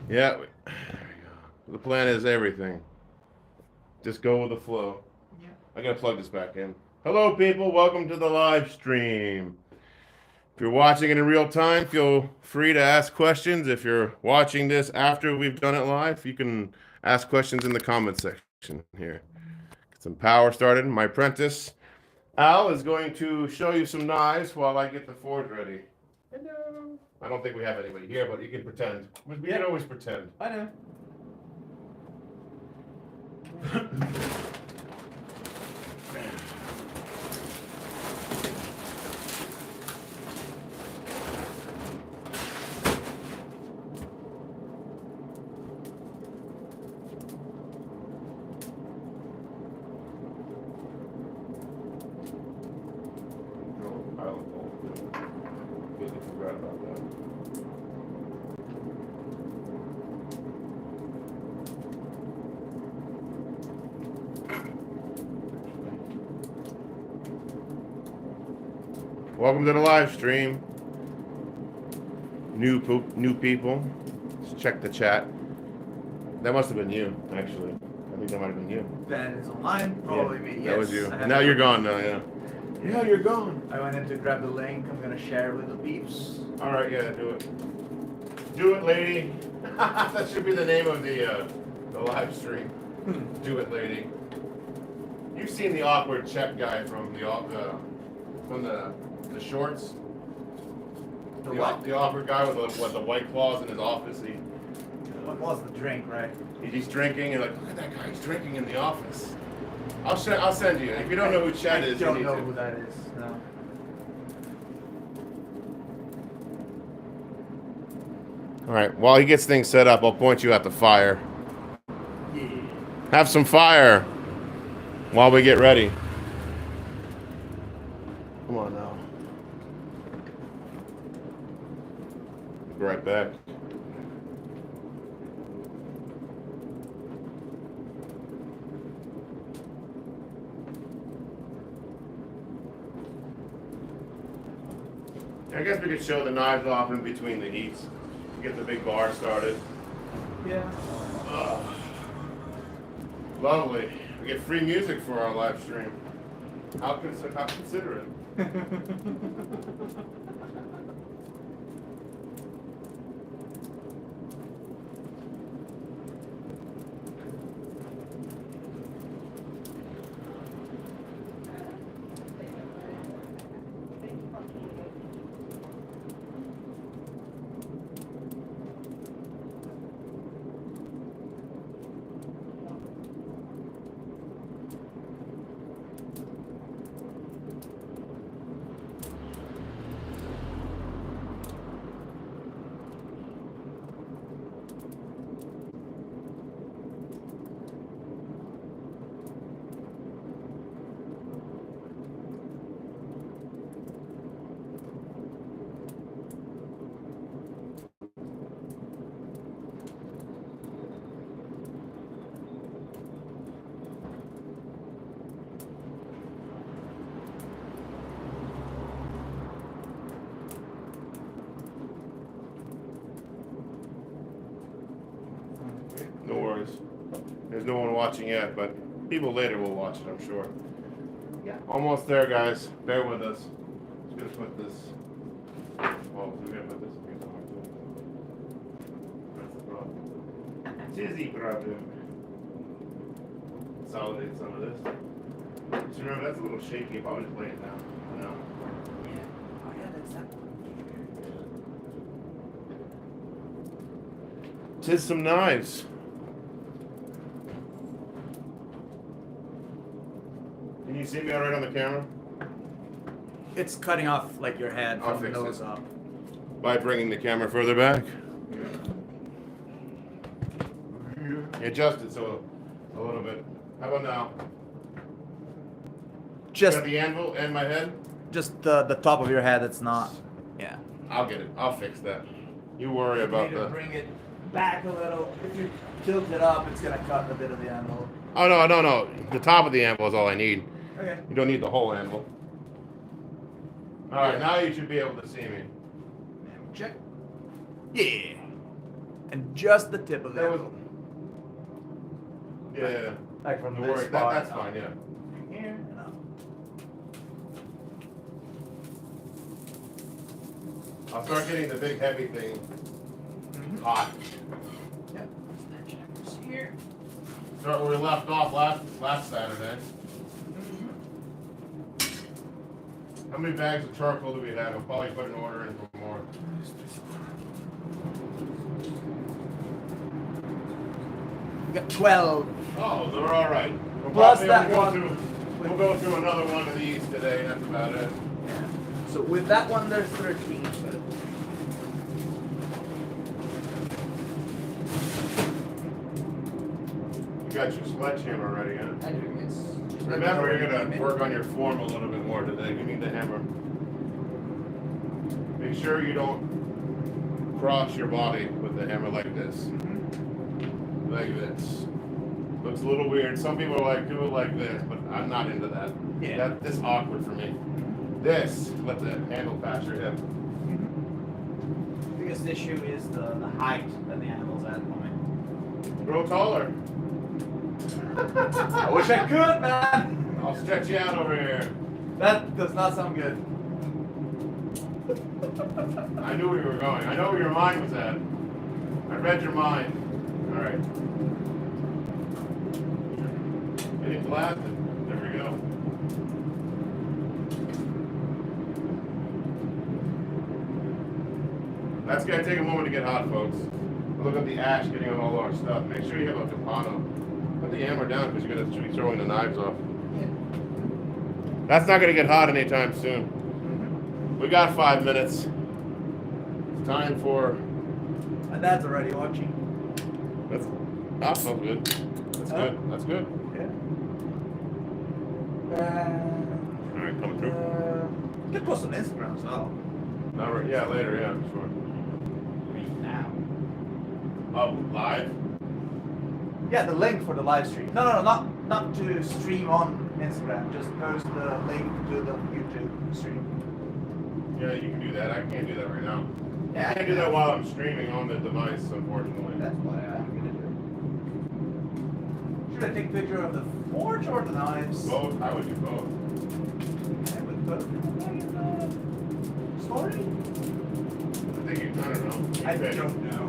Yeah, the plan is everything. Just go with the flow. Yeah. I gotta plug this back in. Hello, people. Welcome to the live stream. If you're watching it in real time, feel free to ask questions. If you're watching this after we've done it live, you can ask questions in the comment section here. Get some power started. My apprentice, Al, is going to show you some knives while I get the forge ready. Hello. I don't think we have anybody here, but you can pretend. We can always pretend. I know. Completely forgot about that. Welcome to the live stream. New people. Let's check the chat. That must have been you, actually. I think that might have been you. That is online. Probably me. Yes. That was you. I had Now to- you're gone now, yeah. Yeah, you're gone. I went in to grab the link. I'm gonna share it with the peeps. All right, yeah, do it. Do it, lady. That should be the name of the live stream. Do it, lady. You've seen the awkward Czech guy from the shorts. The what? The awkward guy with the white claws in his office. What was the drink, right? He's drinking and like, look at that guy. He's drinking in the office. I'll send you. If you don't know who Chet is, I you don't need know to. who that is. No. All right. While he gets things set up, I'll point you at the fire. Yeah. Have some fire while we get ready. Come on now. Be right back. I guess we could show the knives off in between the heats. Get the big bar started. Yeah. Lovely. We get free music for our live stream. How considerate. No worries. There's no one watching yet, but people later will watch it, I'm sure. Yeah. Almost there, guys. Bear with us. Just gonna put this. Well, we're gonna put this here somewhere too. That's the problem. Dizzy problem. Consolidate some of this. Just remember, that's a little shaky. If I was playing it now. No. Yeah. Oh yeah, that's that one. Tis some knives. Can you see me all right on the camera? It's cutting off like your head I'll from the fix nose it. up. By bringing the camera further back. Adjust it so a little bit. How about now? Just Got the anvil and my head? just the top of your head. It's not. Yeah. I'll get it. I'll fix that. You worry You about need to the. bring it back a little. If you tilt it up, it's gonna cut a bit of the anvil. Oh no, no, no. The top of the anvil is all I need. Okay. You don't need the whole anvil. All right, now you should be able to see me. Check. Yeah. And just the tip of the That was. handle. Yeah. Like from Don't this worry. spot. That's fine. Yeah. From here and up. I'll start getting the big heavy thing Mm-hmm. hot. Yep. Checkers here. Start where we left off last Saturday. How many bags of charcoal do we have? We'll probably put an order in for more. We got 12. Oh, they're all right. Plus We'll that go one. We'll go through another one of these today. That's about it. Yeah. So with that one, there's 13. But You got your sledgehammer ready, huh? I do, yes. Remember, you're gonna work on your form a little bit more today. You need the hammer. Make sure you don't cross your body with the hammer like this. Like this. Looks a little weird. Some people are like, do it like this, but I'm not into that. Yeah. That's awkward for me. This, let the handle pass your hip. Biggest issue is the height that the animal's at. Grow taller. I wish I could, man. I'll stretch you out over here. That does not sound good. I knew where you were going. I know where your mind was at. I read your mind. All right. Getting blasted. There we go. That's gonna take a moment to get hot, folks. Look at the ash getting on all our stuff. Make sure you have a capano. Put the hammer down because you're gonna be throwing the knives off. Yeah. That's not gonna get hot anytime soon. We got 5 minutes. It's time for. My dad's already watching. That's awesome. Good. That's good. That's good. Yeah. All right, coming through. You can post on Instagram as well. Not right. Yeah, later. Yeah, sure. Now. Oh, live. Yeah, the link for the live stream. No, not to stream on Instagram. Just post the link to the YouTube stream. Yeah, you can do that. I can't do that right now. Yeah, I can't do that while I'm streaming on the device, unfortunately. That's why I'm gonna do it. Should I take a picture of the forge or the knives? Both. I would do both. I would put them in the story. I think you. I don't know. I don't know.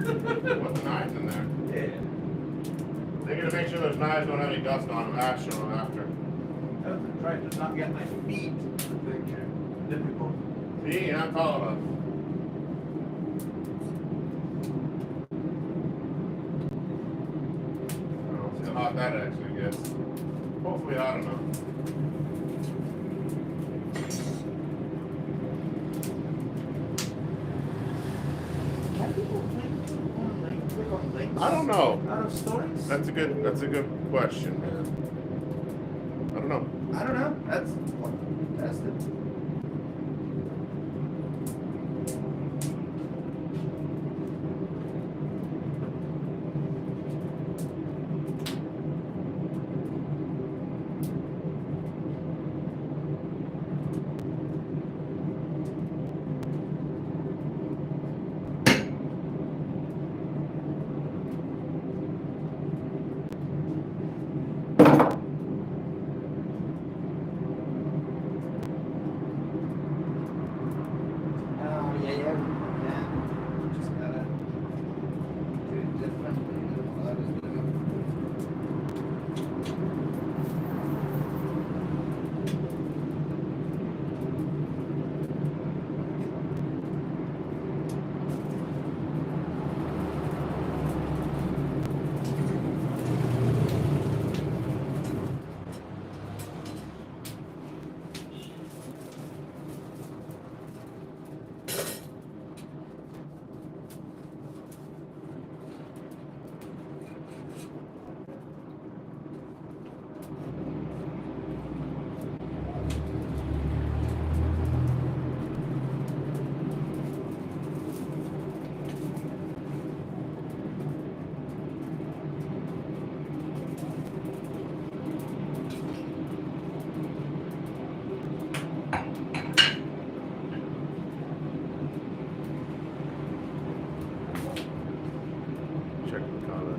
Put the knives in there. Yeah. They're gonna make sure those knives don't have any dust on them. Ash on them after. I was trying to not get my feet in the picture. Difficult. See, you're not tall enough. See how hot that actually gets. Hopefully hot enough. Can people click on links? I don't know. Out of stories? That's a good question, man. I don't know. I don't know. That's it.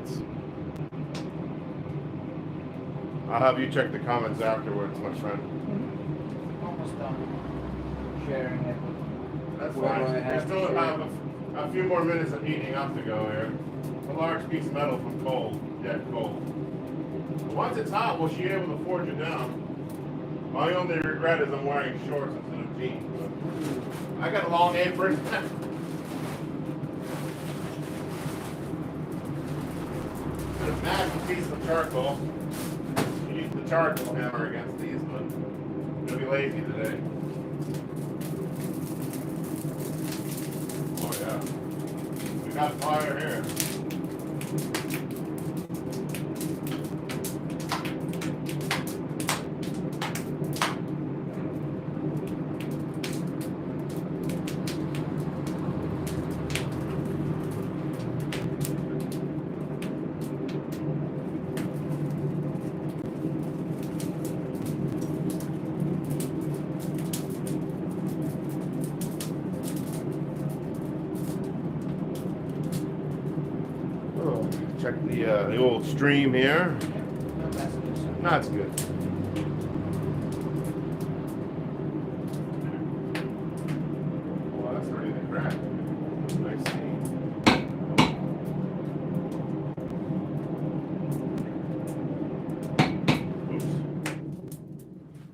comments. I'll have you check the comments afterwards, my friend. Almost done sharing it. That's Whatever fine. I We have still to have a few more minutes of heating up to go here. A large piece of metal from coal, dead coal. Once it's hot, we'll be able to forge it down. My only regret is I'm wearing shorts instead of jeans. But I got a long apron. Got a massive piece of charcoal. You use the charcoal hammer against these, but I'm gonna be lazy today. Oh yeah. We got fire here. Oh, check the old stream here. No messages. That's good. Well, that's ready to crack. Nice scene. Oops.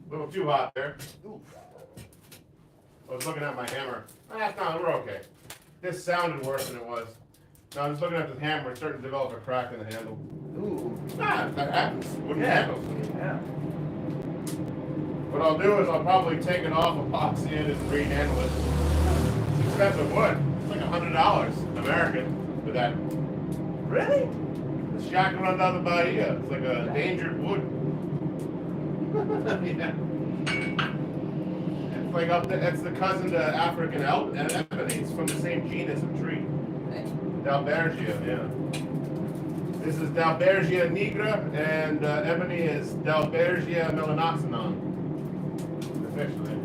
A little too hot there. I was looking at my hammer. No, we're okay. This sounded worse than it was. No, I was looking at the hammer. It's starting to develop a crack in the handle. Ooh. That happens. Wooden Yeah. handles. Yeah. What I'll do is I'll probably take it off, epoxy it, and re-handle it. It's expensive wood. It's like $100 American for that. Really? The shotgun down the Bahia. It's like a endangered wood. Yeah. It's like up there. It's the cousin to African ebony. It's from the same genus of tree. Dalbergia, yeah. This is Dalbergia nigra, and ebony is Dalbergia melanoxylon. Officially.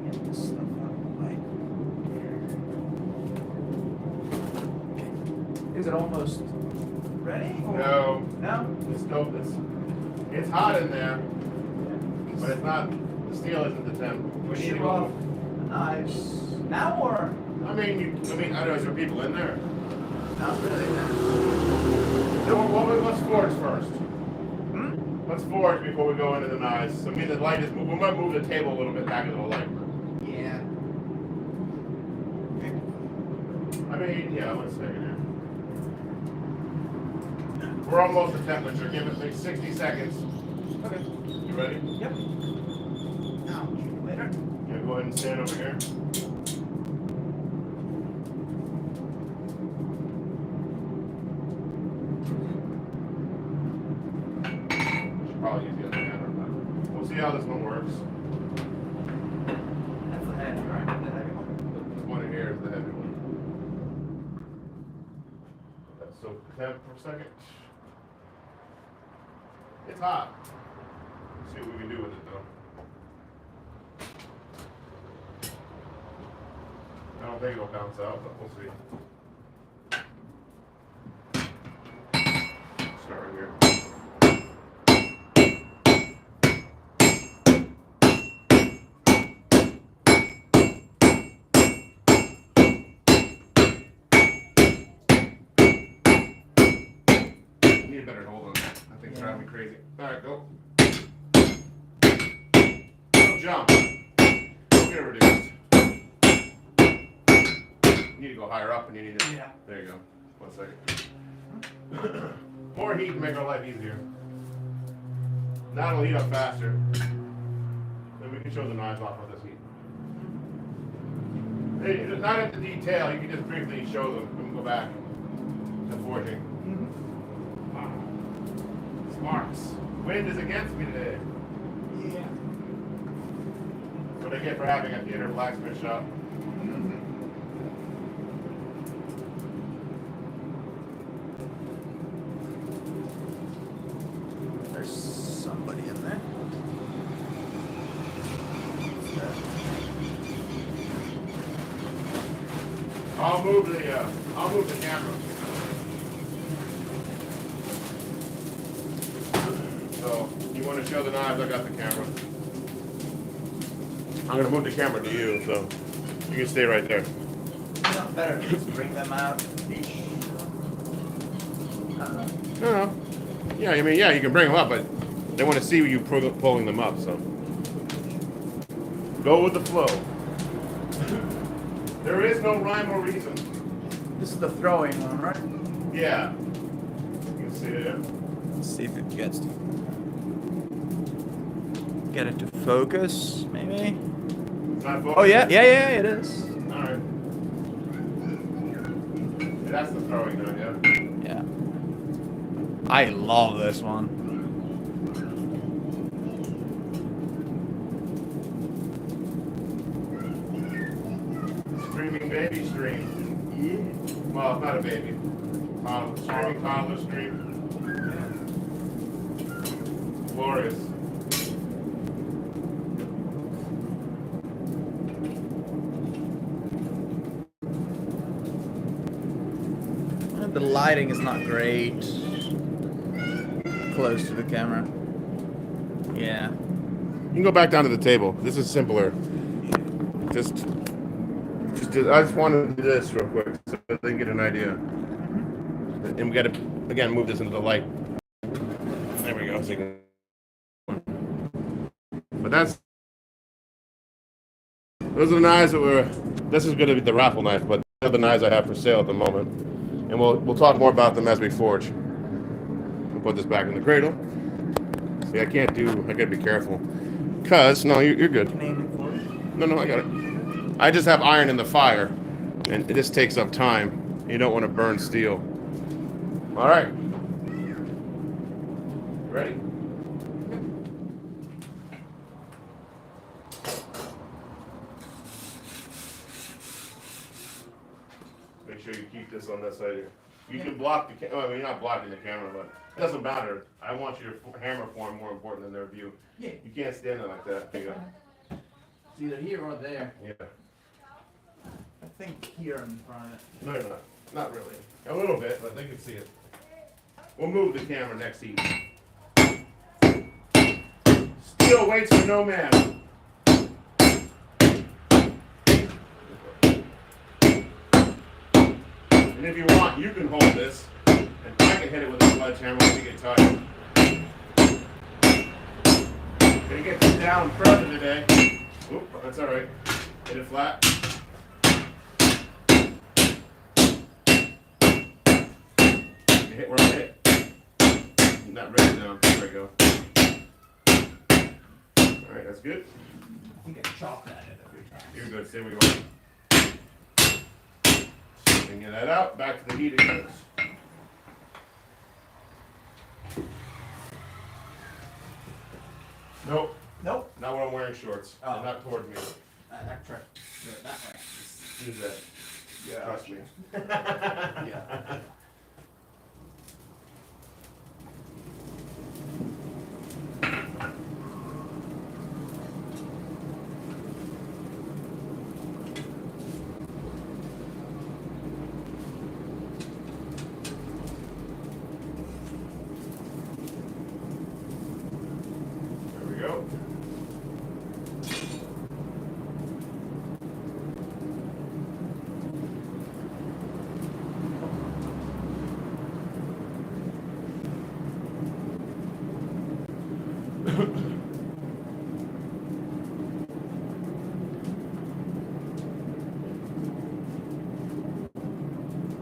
Get this stuff out of the way. Is it almost ready? or- No, No? it's hot in there, but it's not. The steel isn't the temp. We need to Shoot off go. the knives now or? I mean, I don't know. Is there people in there? Not really. Let's forge first. Hmm? Let's forge before we go into the knives. I mean, the light is. We might move the table a little bit back into the light. Yeah. I mean, yeah. Let's take it here. We're almost at temperature. Give it like 60 seconds. Okay. You ready? Yep. Now, later. Yeah. Go ahead and stand over here. Should probably use the other hammer, but we'll see how this one works. That's the heavy, right? The heavy one. This one in here is the heavy one. So temp for a second. It's hot. Let's see what we can do with it though. I don't think it'll bounce out, but we'll see. Start right here. Need a better hold on that. I think it's driving me crazy. Alright, go. Don't jump. We'll get it reduced. You need to go higher up and you need to. Yeah. There you go. 1 second. More heat to make our life easier. That'll heat up faster. Then we can show the knives off with this heat. Hey, just not into detail, you can just briefly show them. We can go back to forging. Wow. Smarts. Wind is against me today. Yeah. That's what I get for having a theater blacksmith shop. There's somebody in there. What's that? I'll move the camera. So you want to show the knives? I got the camera. I'm gonna move the camera to you, so you can stay right there. Not better to just bring them out each. No. Yeah, I mean, yeah, you can bring them up, but they want to see you pulling them up. So go with the flow. There is no rhyme or reason. This is the throwing one, right? Yeah. You can see it. Let's see if it gets to get it to focus, maybe. It's not Oh yeah, it is. All right. That's the throwing gun, yeah. Yeah. I love this one. Streaming baby stream. Yeah. Well, it's not a baby. Streaming toddler stream. Glorious. The lighting is not great. Close to the camera. Yeah. You can go back down to the table. This is simpler. Just I just wanted to do this real quick so they can get an idea. And we got to again move this into the light. There we go. So you can... But those are the knives that were. This is going to be the raffle knife, but they're the knives I have for sale at the moment, and we'll talk more about them as we forge. We'll put this back in the cradle. See, I got to be careful. Cause no, you're good. No, I got it. I just have iron in the fire, and it just takes up time. You don't want to burn steel. All right. Ready? Make sure you keep this on that side here. You can block the camera. I mean, you're not blocking the camera, but it doesn't matter. I want your hammer form more important than their view. Yeah. You can't stand it like that. There you go. It's either here or there. Yeah. I think here in front of it. No, you're not. Not really. A little bit, but they can see it. We'll move the camera next to you. Steel waits for no man. And if you want, you can hold this, and I can hit it with a sledgehammer when you get tired. Gonna get this down further today. Oop, that's all right. Hit it flat. You hit where I hit. Not ready down. There we go. All right, that's good. You get chopped at it every time. You're good. Stay where you are. Get that out. Back to the heat it goes. Nope. Nope. Not when I'm wearing shorts. Oh. And not towards me. I try to do it that way. Use that. Yeah. Trust me. Yeah. There we go.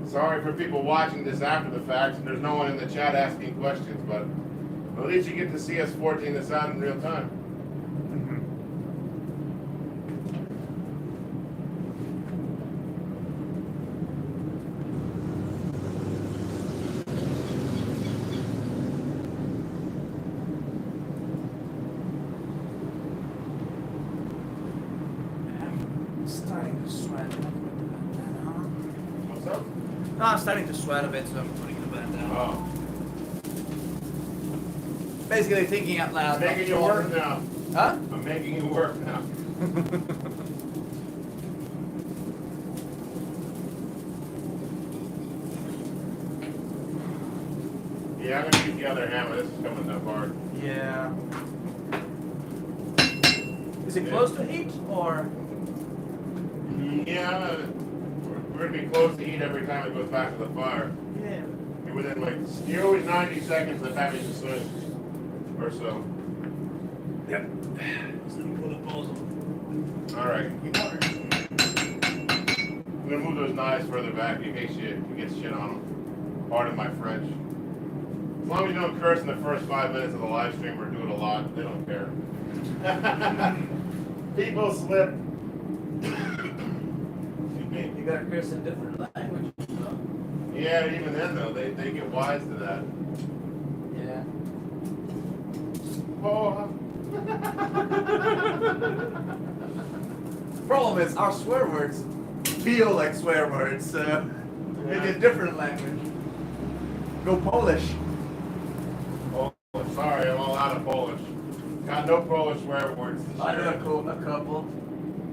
Sorry for people watching this after the fact, and there's no one in the chat asking questions, but at least you get to see us forging this out in real time. I'm starting to sweat. What's up? No, I'm starting to sweat a bit, so I'm putting the band down. Oh, Basically thinking out loud. making you work now. Huh? I'm making you work now. this is coming up hard. Yeah. Is it close to heat or? Yeah, we're gonna be close to heat every time it goes back to the fire. Yeah. You're within like, you're always 90 seconds of having to switch or so. Yep. So you pull the balls on. All right. You water. I'm gonna move those knives further back in case you get shit on them. Pardon my French. As long as you don't curse in the first 5 minutes of the live stream or do it a lot, they don't care. People slip. Excuse me. You gotta curse in different languages. So. Yeah, even then though, they get wise to that. Yeah. Oh. Problem is, our swear words feel like swear words, so maybe a different language. Go Polish. Oh, sorry, I'm all out of Polish. Got no Polish swear words. to I know share. a couple.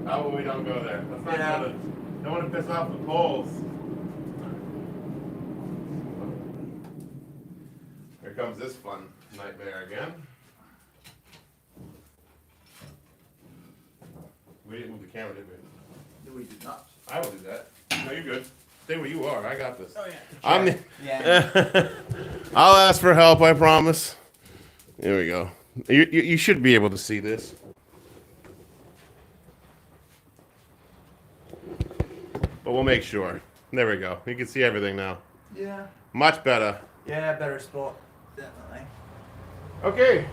How about we don't go there? Let's not Yeah. go to, don't want to piss off the Poles. Here comes this fun nightmare again. We didn't move the camera, did we? No, we did not. I will do that. No, you're good. Stay where you are. I got this. Oh yeah. I'm. Yeah. I'll ask for help. I promise. There we go. You should be able to see this. But we'll make sure. There we go. You can see everything now. Yeah. Much better. Yeah, better spot. Definitely. Okay.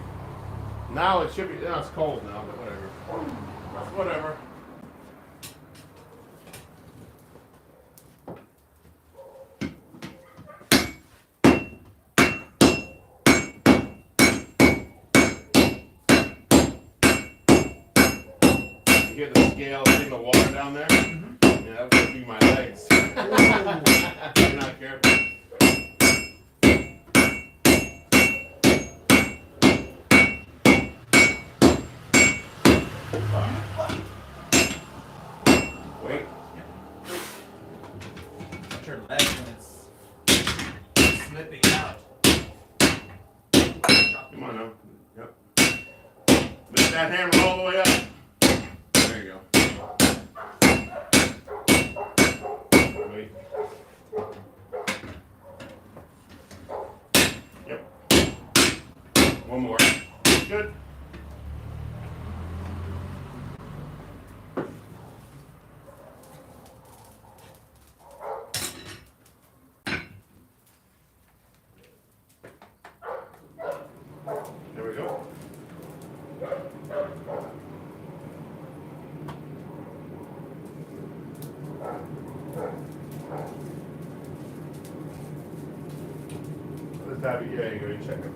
Now it should be. Now it's cold now, but whatever. Whatever. You hear the scale hitting the water down there? Yeah, that would be my legs. You're not careful. Wait. Touch your leg when it's slipping out. Come on now. Yep. Lift that hammer all the way up. There you go. Wait. Yep. One more. Good. There we go. Let's have it. Yeah, you go. You check it.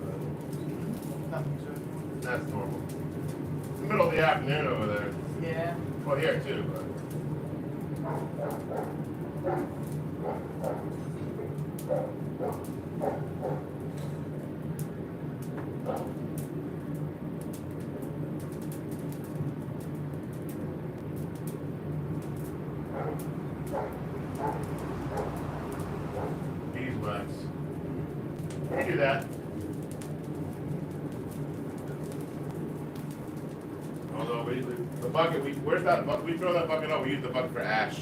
That's normal. It's the middle of the afternoon over there. Yeah. Well, here too, but. Beeswax. You do that. Although the bucket, where's that bucket? We throw that bucket out, we use the bucket for ash.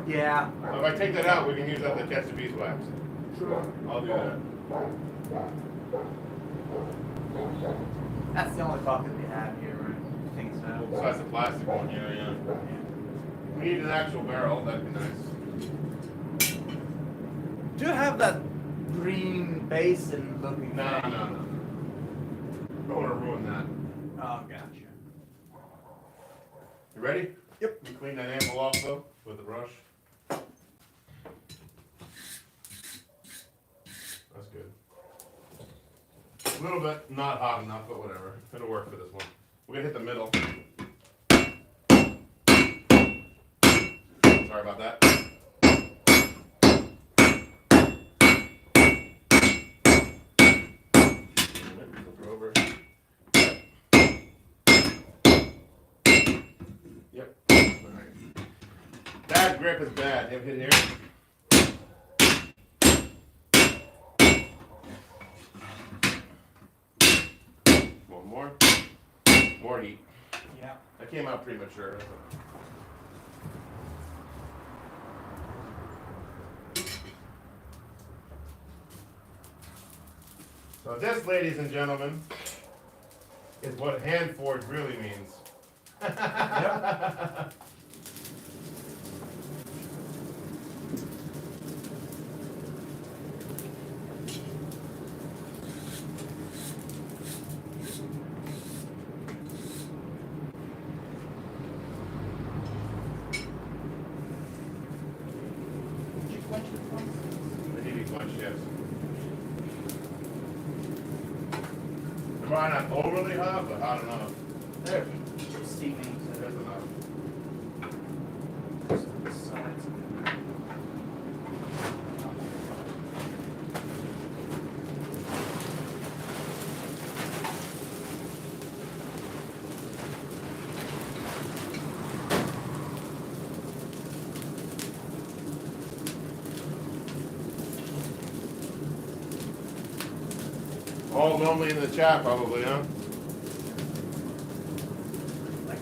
Yeah. So if I take that out, we can use that to catch the beeswax. Sure. I'll do that. That's the only bucket we have here, right? I think so. Besides the plastic one, yeah. We need an actual barrel, that'd be nice. Do you have that green basin looking No, thing? no. Don't want to ruin that. Oh, gotcha. You ready? Yep. You clean that ample off though, with the brush. That's good. A little bit not hot enough, but whatever. It'll work for this one. We're gonna hit the middle. Sorry about that. Go over. Yep. Alright. Bad grip is bad. Hit here. I came out premature. So this, ladies and gentlemen, is what hand forge really means. Yep. Did you quench the flames? They need to be quenched, yes. They're probably not overly hot, but hot enough. They're steaming. So That's enough. the sides. All lonely in the chat, probably, huh?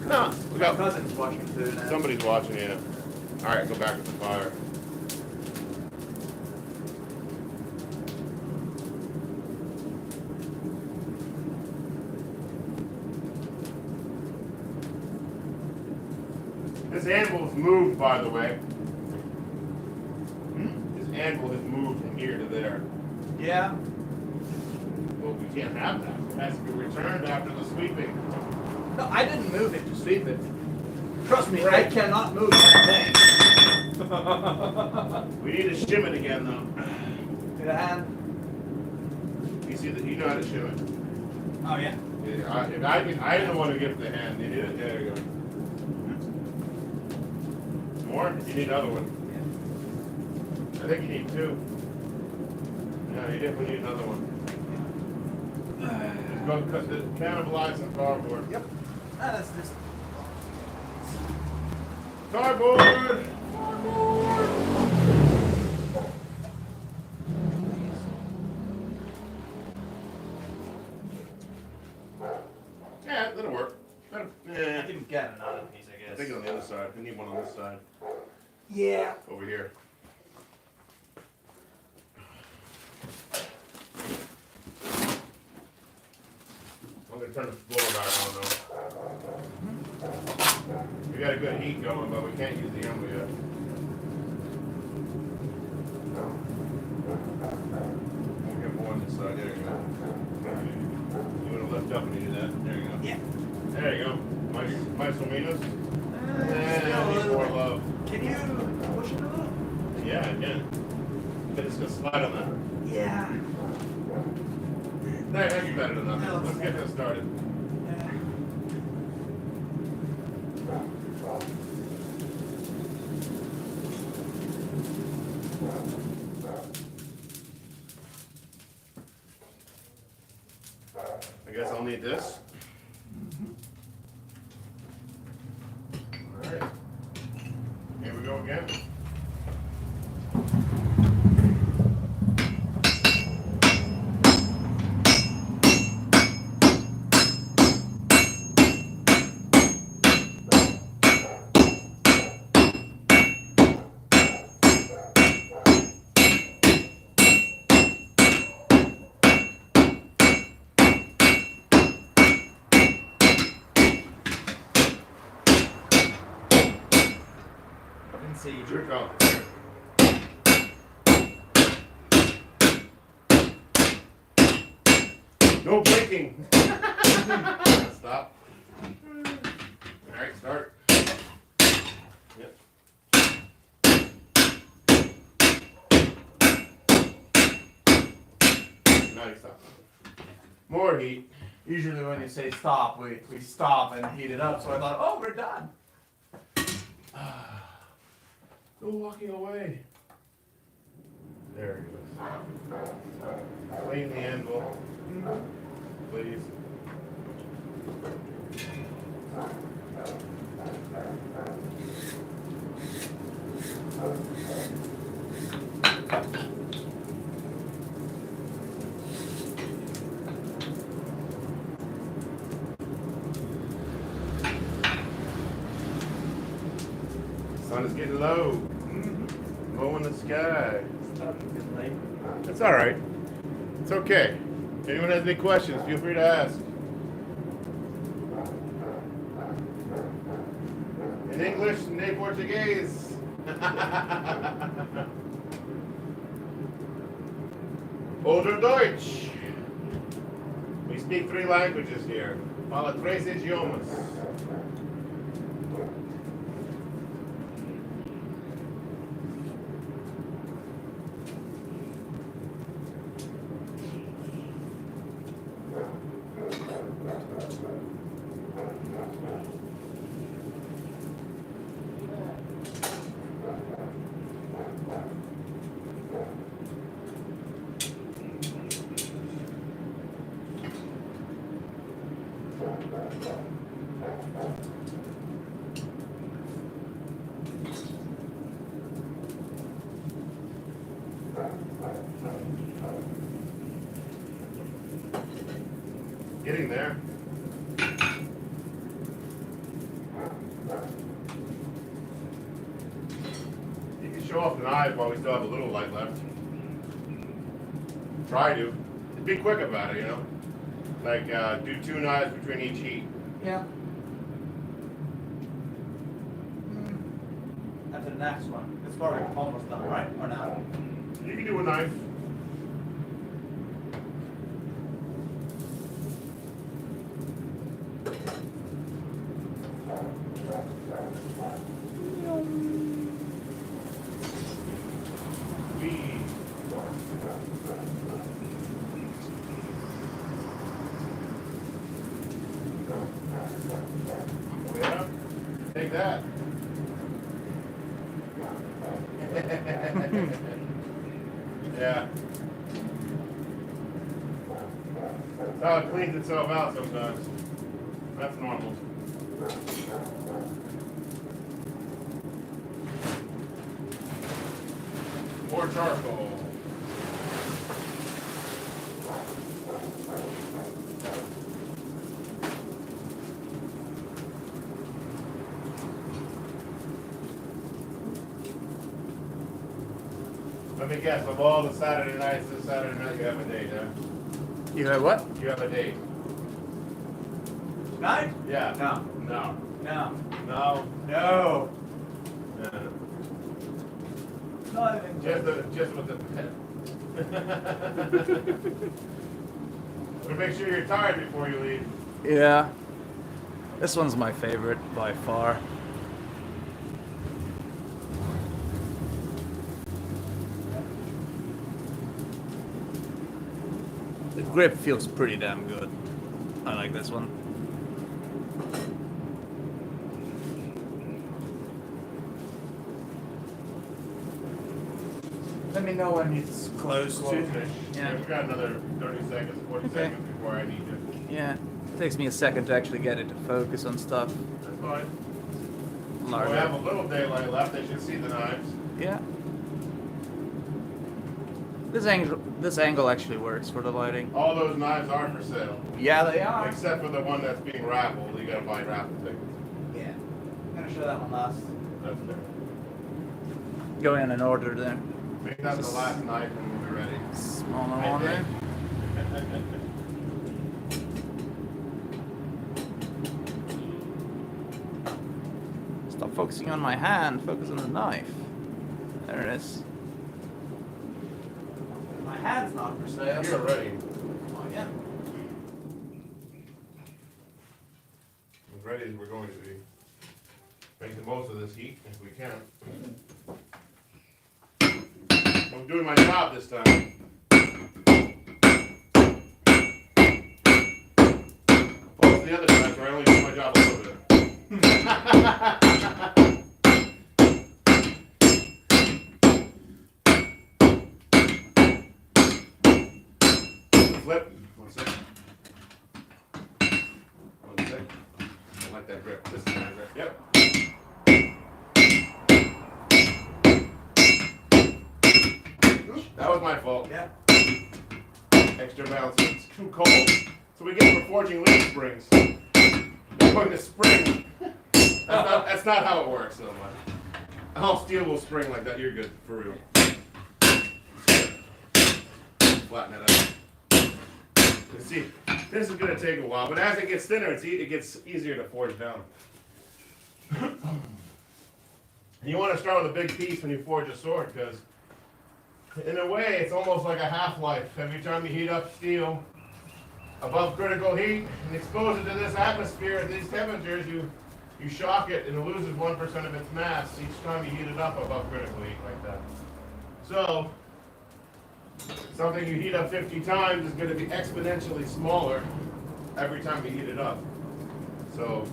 No, we My got cousin's watching too now. somebody's watching you. All right, go back to the fire. This anvil's moved, by the way. This anvil has moved from here to there. Yeah. Well, we can't have that. It has to be returned after the sweeping. No, I didn't move it to sweep it. Trust me, I Right. cannot move that thing. We need to shim it again, though. Get a hand. You see that? You know how to shim it. Oh yeah. Yeah, I'm the one who gives the hand. You need it. There you go. More? You need another one. I think you need two. Yeah, you definitely need another one. Just go cut the cannibalize some cardboard. Yep. Ah, that's this. Cardboard! Yeah, that'll work. I didn't get another piece, I I guess. think on the other side. We need one on this side. Yeah. Over here. I'm gonna turn the blower back on though. We got a good heat going, but we can't use the anvil yet. We'll get more on this side. There you go. You wanna lift up when you do that? There you go. Yeah. There you go. My Sominos. Still a Need little more bit. love. Can you push it a little? Yeah, I can. But it's gonna slide on that. Yeah. That'd be better than nothing. That looks Let's get this started. Yeah. I guess I'll need this. All right. Here we go again. Didn't see you. Here we go. No blinking. Stop. All right, start. Yep. Now you stop. More heat. Usually when you say stop, we stop and heat it up. So I thought, oh, we're done. No walking away. There it goes. Clean the anvil, please. Sun is getting low. Low in the sky. Starting to get late. It's all right. It's okay. If anyone has any questions, feel free to ask. In English and in Portuguese. Oder Deutsch. We speak 3 languages here. Fala 3 idiomas. Getting there. You can show off the knives while we still have a little light left. Try to. Be quick about it, you know? Like, do 2 knives between each heat. Yeah. After the next one. It's probably almost done, right? Or not? You can do a knife. Yeah, take that. Yeah. That's how it cleans itself out sometimes. That's normal. More charcoal. Let me guess, of all the Saturday nights, this Saturday night you have a date, huh? You have what? You have a date. Tonight? Yeah. No. No. No. No. No. No. Not even Just with the pet. But make sure you're tired before you leave. Yeah. This one's my favorite by far. The grip feels pretty damn good. I like this one. Let me know when it's close to. Close-ish. Yeah. We've got another 30 seconds, 40 Okay. seconds before I need you. Yeah. It takes me a second to actually get it to focus on stuff. That's fine. So Larger. we have a little daylight left. They should see the knives. Yeah. This angle actually works for the lighting. All those knives are for sale. Yeah, they are. Except for the one that's being raffled. You gotta buy raffle tickets. Yeah. I'm gonna show that one last. That's fair. Go in and order the Make that the last knife when we're ready. smaller I one there. think. Stop focusing on my hand, focus on the knife. There it is. My hand's not for sale. You're ready. Oh, yeah. As ready as we're going to be. Make the most of this heat if we can. I'm doing my job this time. Well, the other times where I only do my job a little bit. Flip. 1 second. 1 second. I like that grip. This is my grip. Yep. That was my fault. Yeah. Extra bounce. It's too cold. So we get for forging leaf springs. We're going to spring. That's not how it works so much. Oh, steel will spring like that. You're good, for real. Flatten it out. You see, this is gonna take a while, but as it gets thinner, it gets easier to forge down. You want to start with a big piece when you forge a sword, because in a way, it's almost like a half-life. Every time you heat up steel above critical heat and expose it to this atmosphere at these temperatures, you shock it and it loses 1% of its mass each time you heat it up above critical heat like that. So, something you heat up 50 times is going to be exponentially smaller every time you heat it up. So,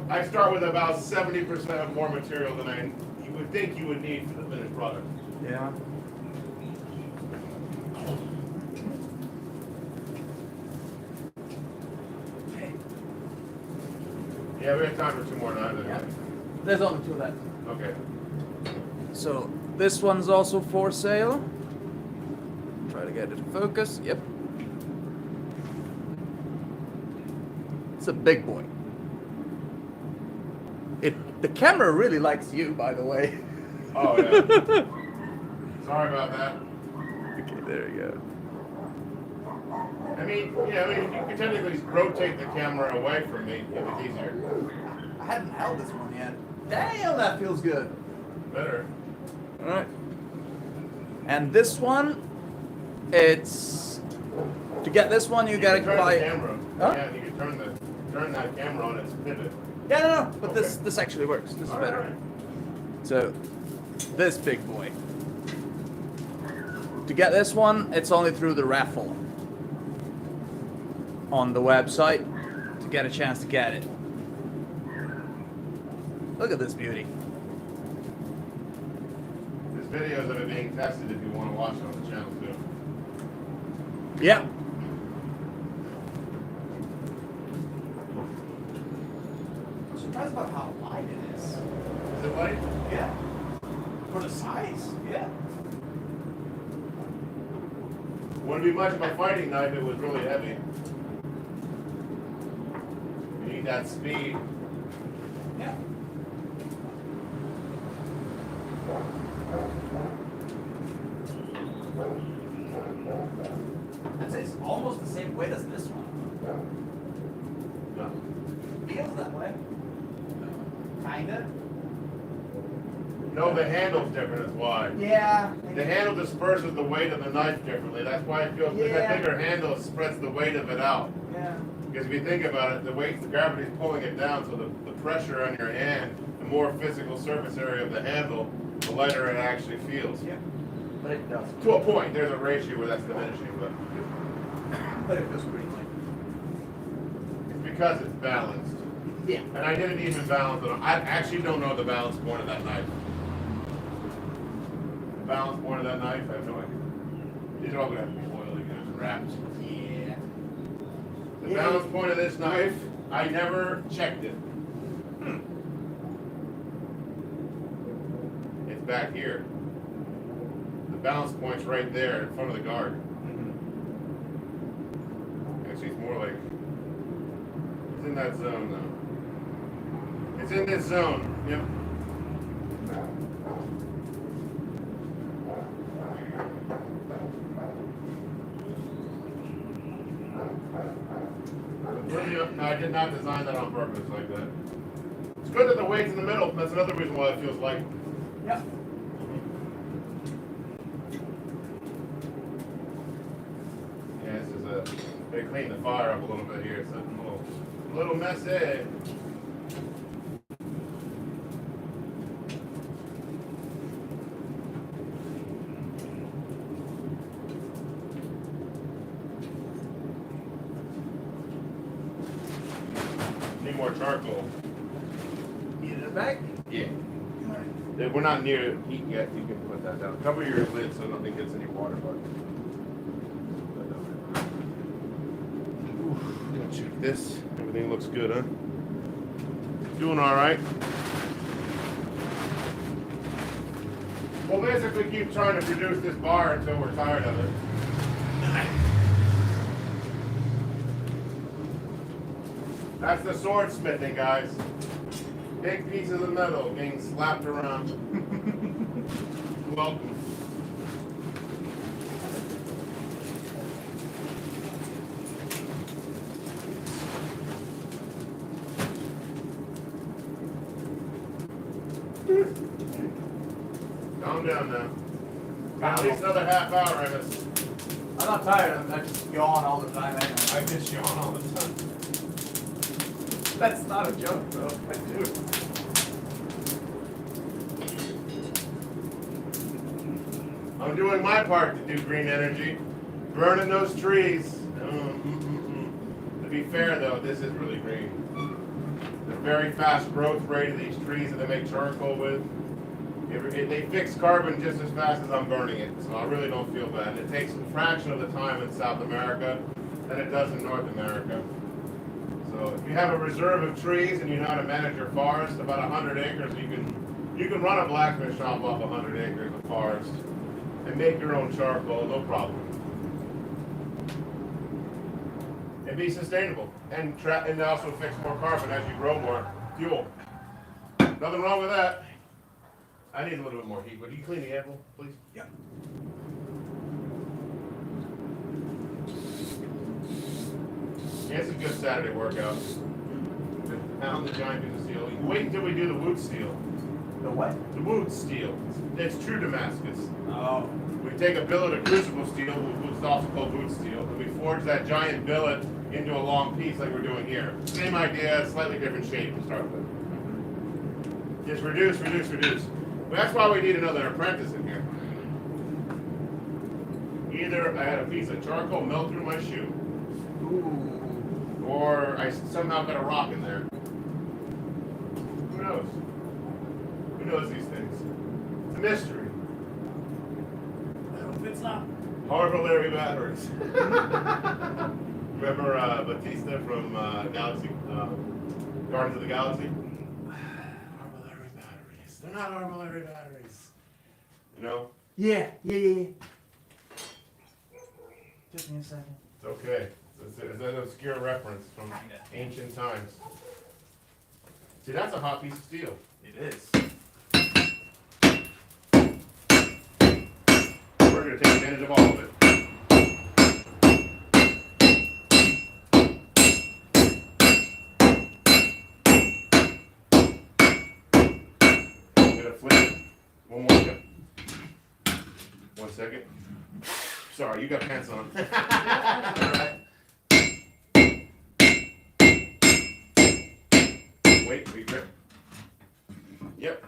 I start with about 70% more material than you would think you would need for the finished product. Yeah. Yeah, we have time for 2 more knives anyway. Yeah. There's only 2 left. Okay. So this one's also for sale. Try to get it to focus. Yep. It's a big boy. The camera really likes you, by the way. Oh, yeah. Sorry about that. Okay, there you go. I mean, yeah, you can technically rotate the camera away from me if it's easier. I hadn't held this one yet. Damn, that feels good. Better. Alright. And this one, it's... To get this one, you gotta turn buy... the camera. Huh? Yeah, you can turn that camera on its pivot. Yeah, no, but Okay. this actually works. This is better. Alright. So, this big boy. To get this one, it's only through the raffle on the website to get a chance to get it. Look at this beauty. There's videos of it being tested if you want to watch it on the channel too. Yeah. I'm surprised about how light it is. Is it light? Yeah. For the size, yeah. Wouldn't be much of a fighting knife if it was really heavy. You need that speed. Yeah. I'd say it's almost the same weight as this one. No. Feels that way. Kinda. No, the handle's different is why. Yeah. The handle disperses the weight of the knife differently. That's why it feels Yeah. that bigger handle spreads the weight of it out. Yeah. Because if you think about it, the weight, the gravity is pulling it down, so the pressure on your hand, the more physical surface area of the handle, the lighter it actually feels. Yeah. But it does. To a point, there's a ratio where that's diminishing, but But it feels pretty light. it's because it's balanced. Yeah. And I didn't even balance it. I actually don't know the balance point of that knife. The balance point of that knife, I have no idea. These are all going to have to be oily and wrapped. Yeah. The Yeah. balance point of this knife, I never checked it. It's back here. The balance point's right there in front of the guard. Actually, it's more like it's in that zone though. It's in this zone. Yep. No, I did not design that on purpose like that. It's good that the weight's in the middle. That's another reason why it feels light. Yeah. Yeah, this is they cleaned the fire up a little bit here. It's a little messy. Need more charcoal. Need it back? Yeah. We're not near heat yet. You can put that down. Cover your lid so nothing gets any water. But check this. Everything looks good, huh? Doing all right. We'll basically keep trying to produce this bar until we're tired of it. That's the swordsmithing, guys. Big pieces of metal being slapped around. Welcome. Calm down now. Got at least another half hour in us. I'm not tired. I just yawn all the time. Anyway. I just yawn all the time. That's not a joke, though. I do. I'm doing my part to do green energy. Burning those trees. To be fair, though, this is really green. The very fast growth rate of these trees that they make charcoal with. They fix carbon just as fast as I'm burning it, so I really don't feel bad. It takes a fraction of the time in South America than it does in North America. So if you have a reserve of trees and you know how to manage your forest, about 100 acres, you can run a blacksmith shop off 100 acres of forest and make your own charcoal, no problem. And be sustainable, and also fix more carbon as you grow more fuel. Nothing wrong with that. I need a little bit more heat. Would you clean the apple, please? Yeah. Yeah, it's a good Saturday workout. Pound the giant piece of steel. Wait until we do the wood steel. The what? The wood steel. It's true Damascus. Oh. We take a billet of crucible steel, which is also called wood steel, and we forge that giant billet into a long piece like we're doing here. Same idea, slightly different shape to start with. Just reduce, reduce, reduce. Well, that's why we need another apprentice in here. Either I had a piece of charcoal melt through my shoe, Ooh. or I somehow got a rock in there. Who knows? Who knows these things? It's a mystery. I hope it's not. Artillery batteries. Remember Batista from Galaxy, Guardians of the Galaxy? Artillery batteries. They're not artillery batteries. You know? Yeah. Just me a second. It's okay. It's an obscure reference from Kinda. ancient times. See, that's a hot piece of steel. It is. We're going to take advantage of all of it. I'm going to flip it. One more step. 1 second. Sorry, you got pants on. Alright. Wait, regrip. Yep.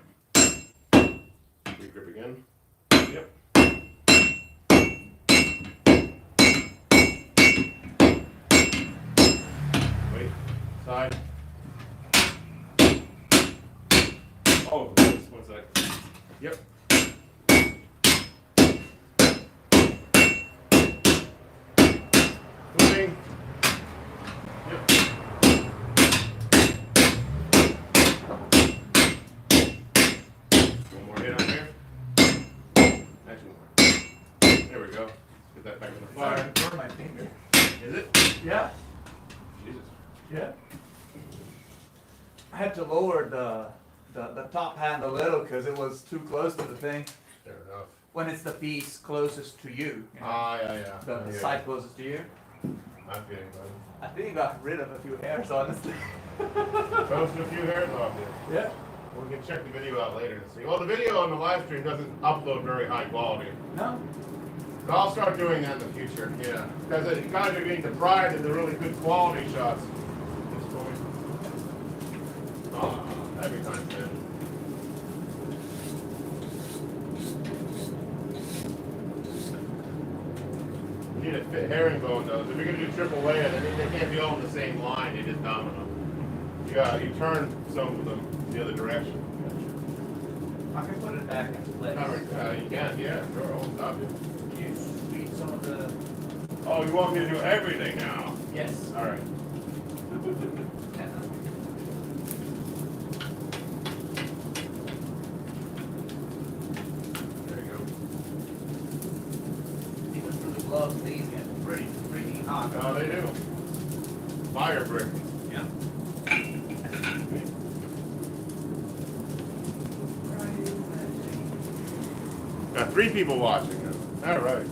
Regrip again. Yep. Wait. Side. Oh, just 1 sec. Yep. Moving. Yep. One more hit on here. Actually, there we go. Get that back in the Sorry, fire. I burned my finger. Is it? Yeah. Jesus. Yeah. I had to lower the top hand a little because it was too close to the thing. Fair enough. When it's the piece closest to you. You know, Ah, yeah. the Yeah. side closest to you. I'm feeling better. I think I got rid of a few hairs, honestly. Toasted a few hairs off here. Yeah. We can check the video out later and see. Well, the video on the live stream doesn't upload very high quality. No. But I'll start doing that in the future, yeah. Because you guys are getting deprived of the really good quality shots. This point. Oh, every time, man. You need a fit herringbone, though. If you're going to do triple layer, they can't be all in the same line. They just domino. You turn some of them the other direction. I can put it back in place. You can, yeah, sure. I'll stop you. You sweep some of the. Oh, you want me to do everything now? Yes. All right. There you go. Even through the gloves, these get pretty hot. Oh, they do. Fire brick. Yeah. Got 3 people watching us. All right.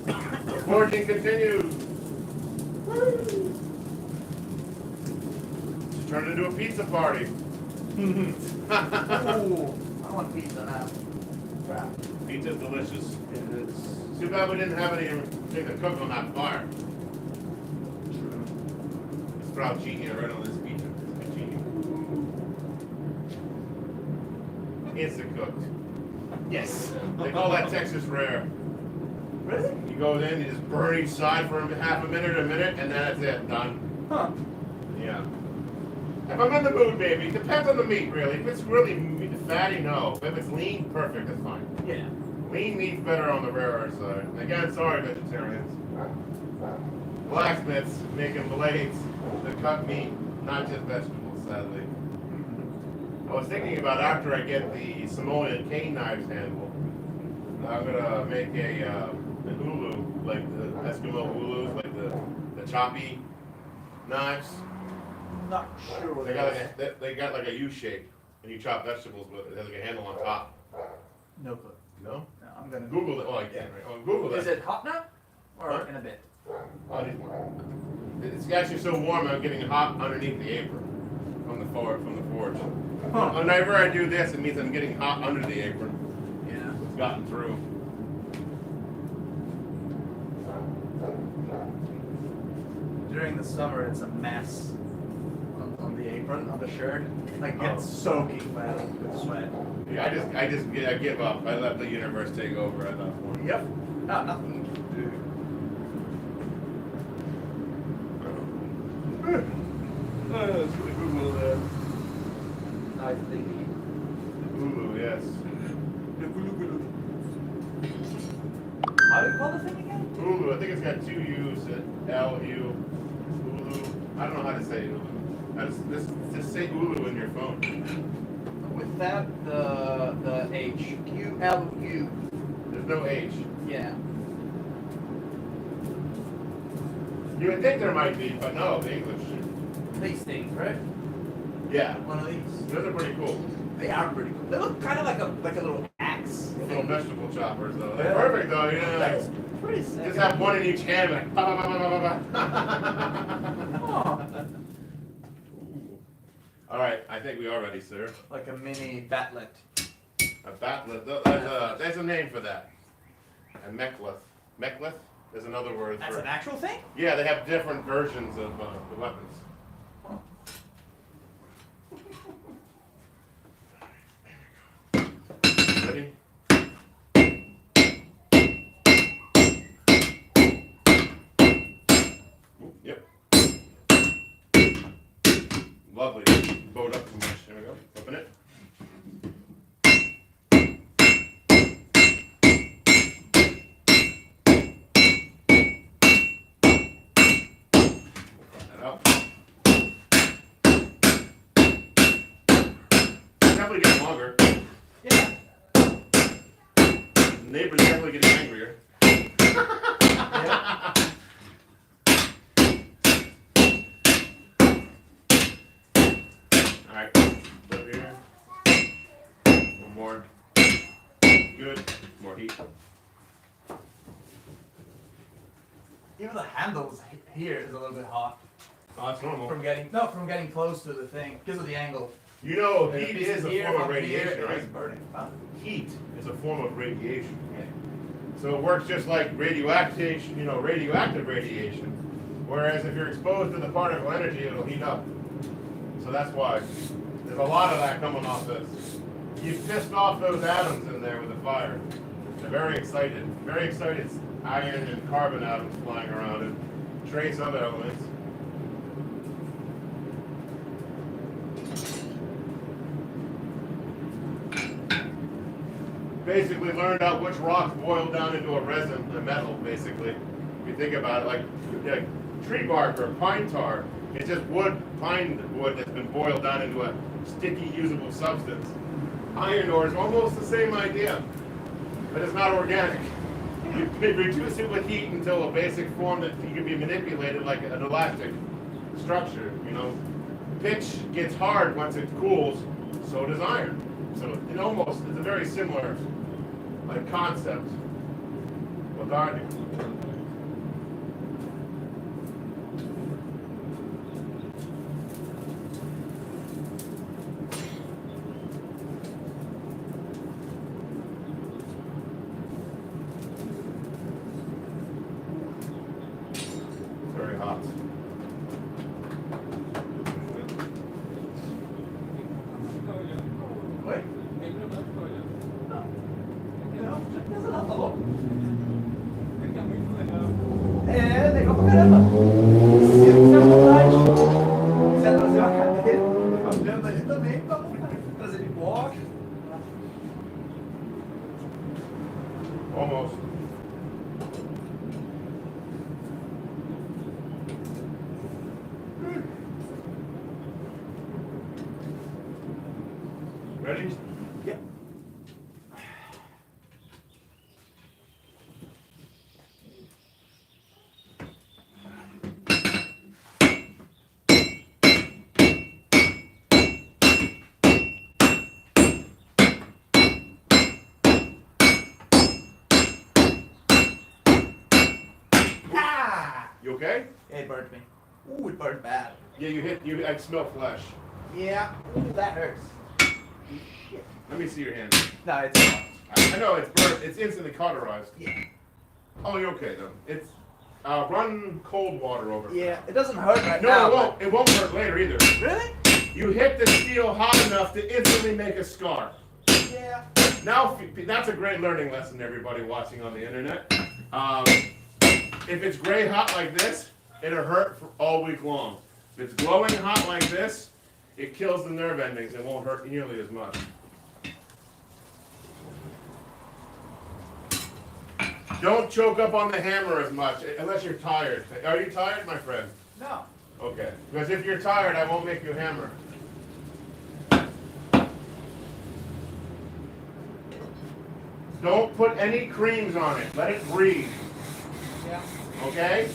The forging continues. Just turned into a pizza party. Ooh, I want pizza now. Crap. Pizza's delicious. It is. Too bad we didn't have anything to cook on that fire. Let's throw genie right on this pizza. Genie. Instant cooked. Yes. They call that Texas rare. Really? You go in, you just burn each side for half a minute, and then that's it, done. Huh. Yeah. If I'm in the mood, maybe. Depends on the meat, really. If it's really fatty, no. If it's lean, perfect, that's fine. Yeah. Lean meat's better on the rarer side. Again, sorry, vegetarians. Blacksmiths making blades that cut meat, not just vegetables, sadly. I was thinking about after I get the Samoan cane knives handled, I'm gonna make an ulu, like the Eskimo ulus, like the choppy knives. Not sure what They got like a U shape, and you chop vegetables with it. It has like a handle on top. No clue. No? No, I'm gonna Google it. Oh, I can't. Right? Oh, Google that. Is it hot now? Or Huh? in a bit? Oh, it is warm. It's actually so warm I'm getting hot underneath the apron from the forge. Huh. Whenever I do this, it means I'm getting hot under the apron. Yeah. It's gotten through. During the summer, it's a mess on the apron, on the shirt. Like, it's soaking wet with sweat. Yeah, I give up. I let the universe take over at that point. Yep. No, nothing you can do. Let's Google that. I think. Ulu, yes. How do you call the thing again? Ulu, I think it's got 2 U's at L-U. Ulu. I don't know how to say Ulu. Just say Ulu in your phone. Without the H. Q-L-U. There's no H. Yeah. You would think there might be, but no, the English. These things, right? Yeah. One of these. Those are pretty cool. They are pretty cool. They look kind of like a little axe. Little vegetable choppers, though. They're Yeah. perfect, though. You know, That's like, pretty sick. just have one in each hand, like. Bah, bah, bah, bah, bah, bah. Oh. All right, I think we are ready, sir. Like a mini batlet. A batlet. There's a name for that. A mechlith. Mechlith is another word That's for. an actual thing? Yeah, they have different versions of the weapons. Huh. Ready? Ooh, yep. Lovely. Bowed up too much. There we go. Open it. That out. Definitely getting longer. Yeah. The neighbor's definitely getting angrier. Yeah. Alright, put it here. One more. Good. More heat. Even the handles here is a little bit hot Oh, that's normal. from getting close to the thing because of the angle. You know, The heat pieces is a here form of up here radiation, is right? burning. Huh? Heat is a form of radiation. So it works just like radioactive radiation. Whereas if you're exposed to the particle energy, it'll heat up. So that's why. There's a lot of that coming off this. You've pissed off those atoms in there with the fire. They're very excited. Very excited iron and carbon atoms flying around and trace other elements. Basically learned out which rocks boil down into a resin, a metal, basically. If you think about it, like tree bark or pine tar, it's just pine wood that's been boiled down into a sticky, usable substance. Iron ore is almost the same idea, but it's not organic. You reduce it with heat until a basic form that can be manipulated like an elastic structure, you know. Pitch gets hard once it cools, so does iron. So it almost, it's a very similar like concept with gardening. Very hot. Oi? Não, já pensa não, tá louco? É, legal pra caramba. Se você vontade, quiser trazer uma cadeira, tá vendo ali também, vamos trazer de bloco. Almost. Ready? Yeah. Ah! You okay? Yeah, it burned me. Ooh, it burned bad. Yeah, I smell flesh. Yeah. Ooh, that hurts. Shit. Let me see your hand. No, it's not. I know it's burnt. It's instantly cauterized. Yeah. Oh, you're okay though. It's run cold water over. it. Yeah, it doesn't hurt right No, now. it won't. It won't hurt later either. but- Really? You hit the steel hot enough to instantly make a scar. Yeah. Now, that's a great learning lesson, everybody watching on the internet. If it's gray hot like this, it'll hurt for all week long. If it's glowing hot like this, it kills the nerve endings and won't hurt nearly as much. Don't choke up on the hammer as much, unless you're tired. Are you tired, my friend? No. Okay. Because if you're tired, I won't make you hammer. Don't put any creams on it. Let it breathe. Yeah. Okay?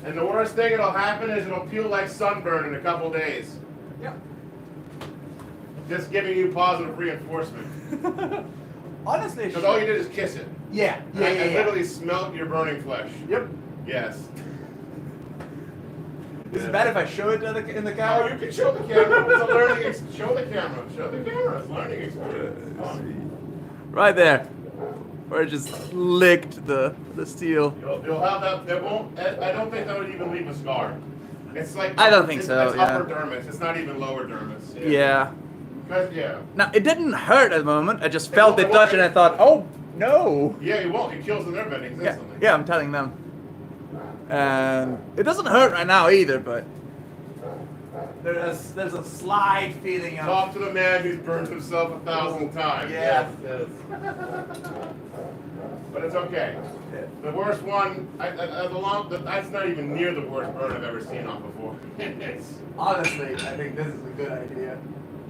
And the worst thing that'll happen is it'll peel like sunburn in a couple days. Yeah. Just giving you positive reinforcement. Honestly, Because all you did is kiss it. Yeah. Yeah. I Yeah. yeah. literally smelt your burning flesh. Yep. Yes. Is it bad if I show it to in the Oh, camera? you can show the camera. It's a learning show the camera. Show the camera. It's a learning experience. Right there. Where it just licked the steel. You'll have that. It won't. I don't think that would even leave a scar. It's like I don't think it's, so, It's yeah. upper dermis. It's not even lower dermis. Yeah. Because yeah. Now, it didn't hurt at the moment. I just felt it touch and I thought, oh, no. Yeah, it won't. It kills the nerve endings Yeah, instantly. yeah, I'm telling them. And it doesn't hurt right now either, but There's a slight feeling of. Talk to the man who's burned himself 1,000 times. Yeah. Yes. But it's okay. The worst one, that's not even near the worst burn I've ever seen on before. It's Honestly, I think this is a good idea.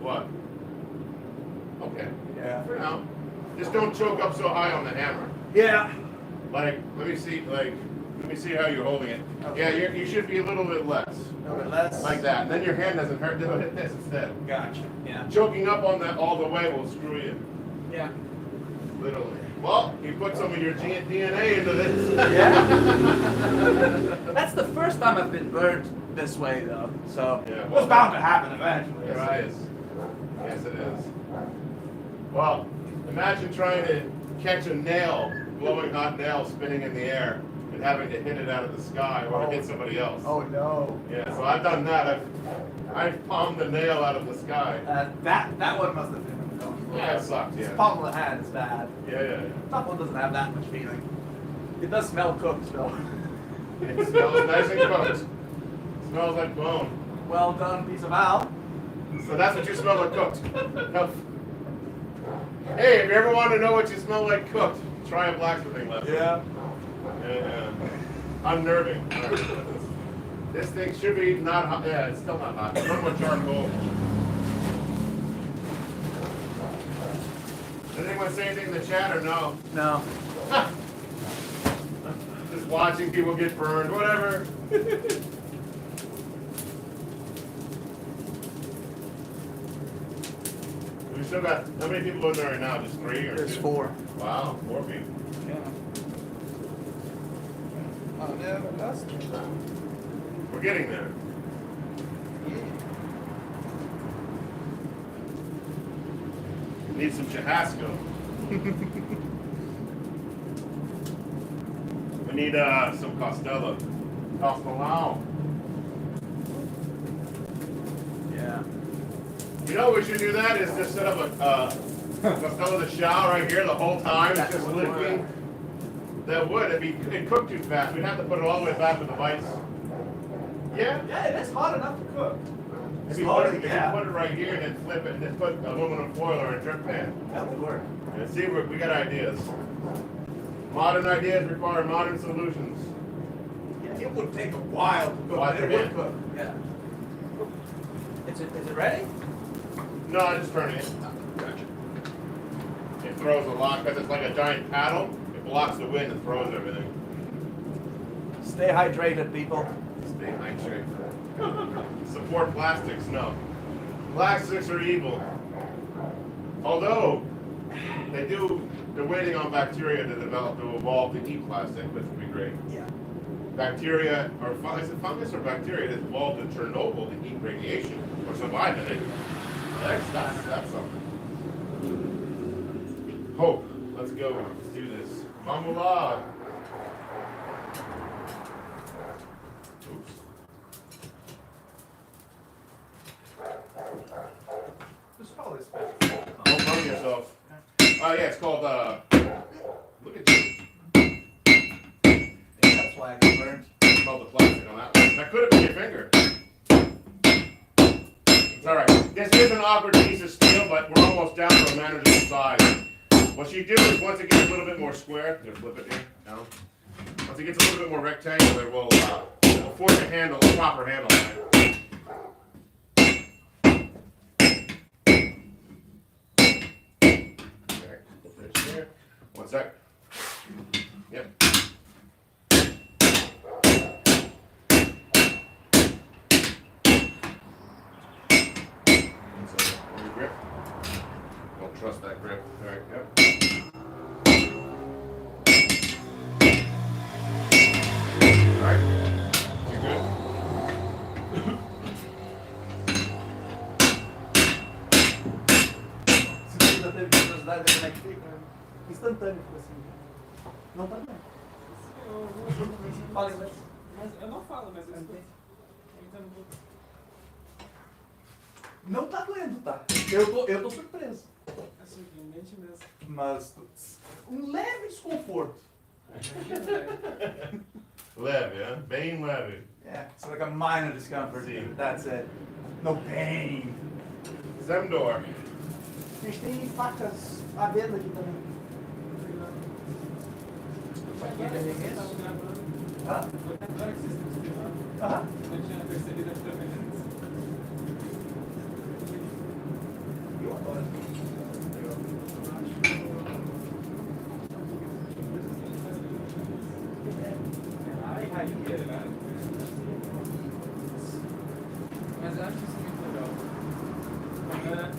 what? Okay. Yeah. For now, just don't choke up so high on the hammer. Yeah. Like, let me see how you're holding it. Okay. Yeah, you should be a little bit less, A little bit less. like that. And then your hand doesn't hurt. It'll hit this instead. Gotcha. Yeah. Choking up on that all the way will screw you. Yeah. Literally. Well, you put some of your DNA into this. Yeah. That's the first time I've been burned this way, though. So Yeah, it well, was bound to happen eventually, Yes, right? it is. Yes, it is. Well, imagine trying to catch a nail, glowing hot nail spinning in the air, and having to hit it out of the sky or hit somebody else. Oh no. Yeah, so I've done that. I've palmed the nail out of the sky. That one must have been uncomfortable. Yeah, it sucked, yeah. Palm of the hand is bad. Yeah. Top one doesn't have that much feeling. It does smell cooked though. It smells nice and cooked. Smells like bone. Well done piece of Al. So that's what you smell like cooked. No. Hey, if you ever want to know what you smell like cooked, try a blacksmithing lesson. Yeah. Yeah. Unnerving. All right. This thing should be not hot. Yeah, it's still not hot. One more charcoal. Did anyone say anything in the chat or no? no. Just watching people get burned, whatever. Let me We still got, how many people in there right now? Just 3 or There's 2? 4. Wow, 4 people. Yeah. Oh, no, that's We're getting there. Need some Chahasco. We need some Costello. Costello. Yeah. You know, we should do that is just set up a Costello the shell right here the whole time. It's just licking. That would. It'd cook too fast. We'd have to put it all the way back with the vice. Yeah? Yeah, it is hot enough to cook. If you put it right here and then flip it and then put aluminum foil or a drip pan. That would work. And see, we got ideas. Modern ideas require modern solutions. Yeah, it would take a while to cook, but it would cook. Yeah. Is it ready? No, I just turn it. Gotcha. It throws a lot because it's like a giant paddle. It blocks the wind and throws everything. Stay hydrated, people. Stay hydrated. Support plastics, no. Plastics are evil. Although they're waiting on bacteria to evolve to eat plastic, which would be great. Yeah. Bacteria, or is it fungus or bacteria that evolved in Chernobyl to eat radiation or survive in it? That's something. Hope. Let's go. Let's do this. Mamula. Oops. This is probably special. Don't burn yourself. Oh yeah, it's called look at you. Yeah, that's why I get burned. It's called the plastic on that one. That could have been your finger. It's alright. This is an awkward piece of steel, but we're almost down to a manageable size. What you do is once it gets a little bit more square, you flip it here, down. Once it gets a little bit more rectangular, we'll force a handle, a proper handle on it. Okay, put this here. One sec. Yep. So, grip. Don't trust that grip. All right, yep. All right. You good? Se você já teve curiosidade de como é que fica, instantâneo fica assim. Não tá bem. Fala inglês. Mas eu não falo, mas eu escuto. Então, Não tá doendo, tá? Eu tô surpreso. assim, mente mesmo. Mas um leve desconforto. Leve, huh? Bem leve. Yeah, it's like a minor discomfort. Sim. That's it. No pain. Zemdor. A gente tem facas à venda aqui também. Agora que vocês estavam gravando, Hã? agora que vocês estão gravando, Aham. eu tinha percebido aqui também. Eu adoro. Ai, rainha, né? Mas eu acho isso muito legal.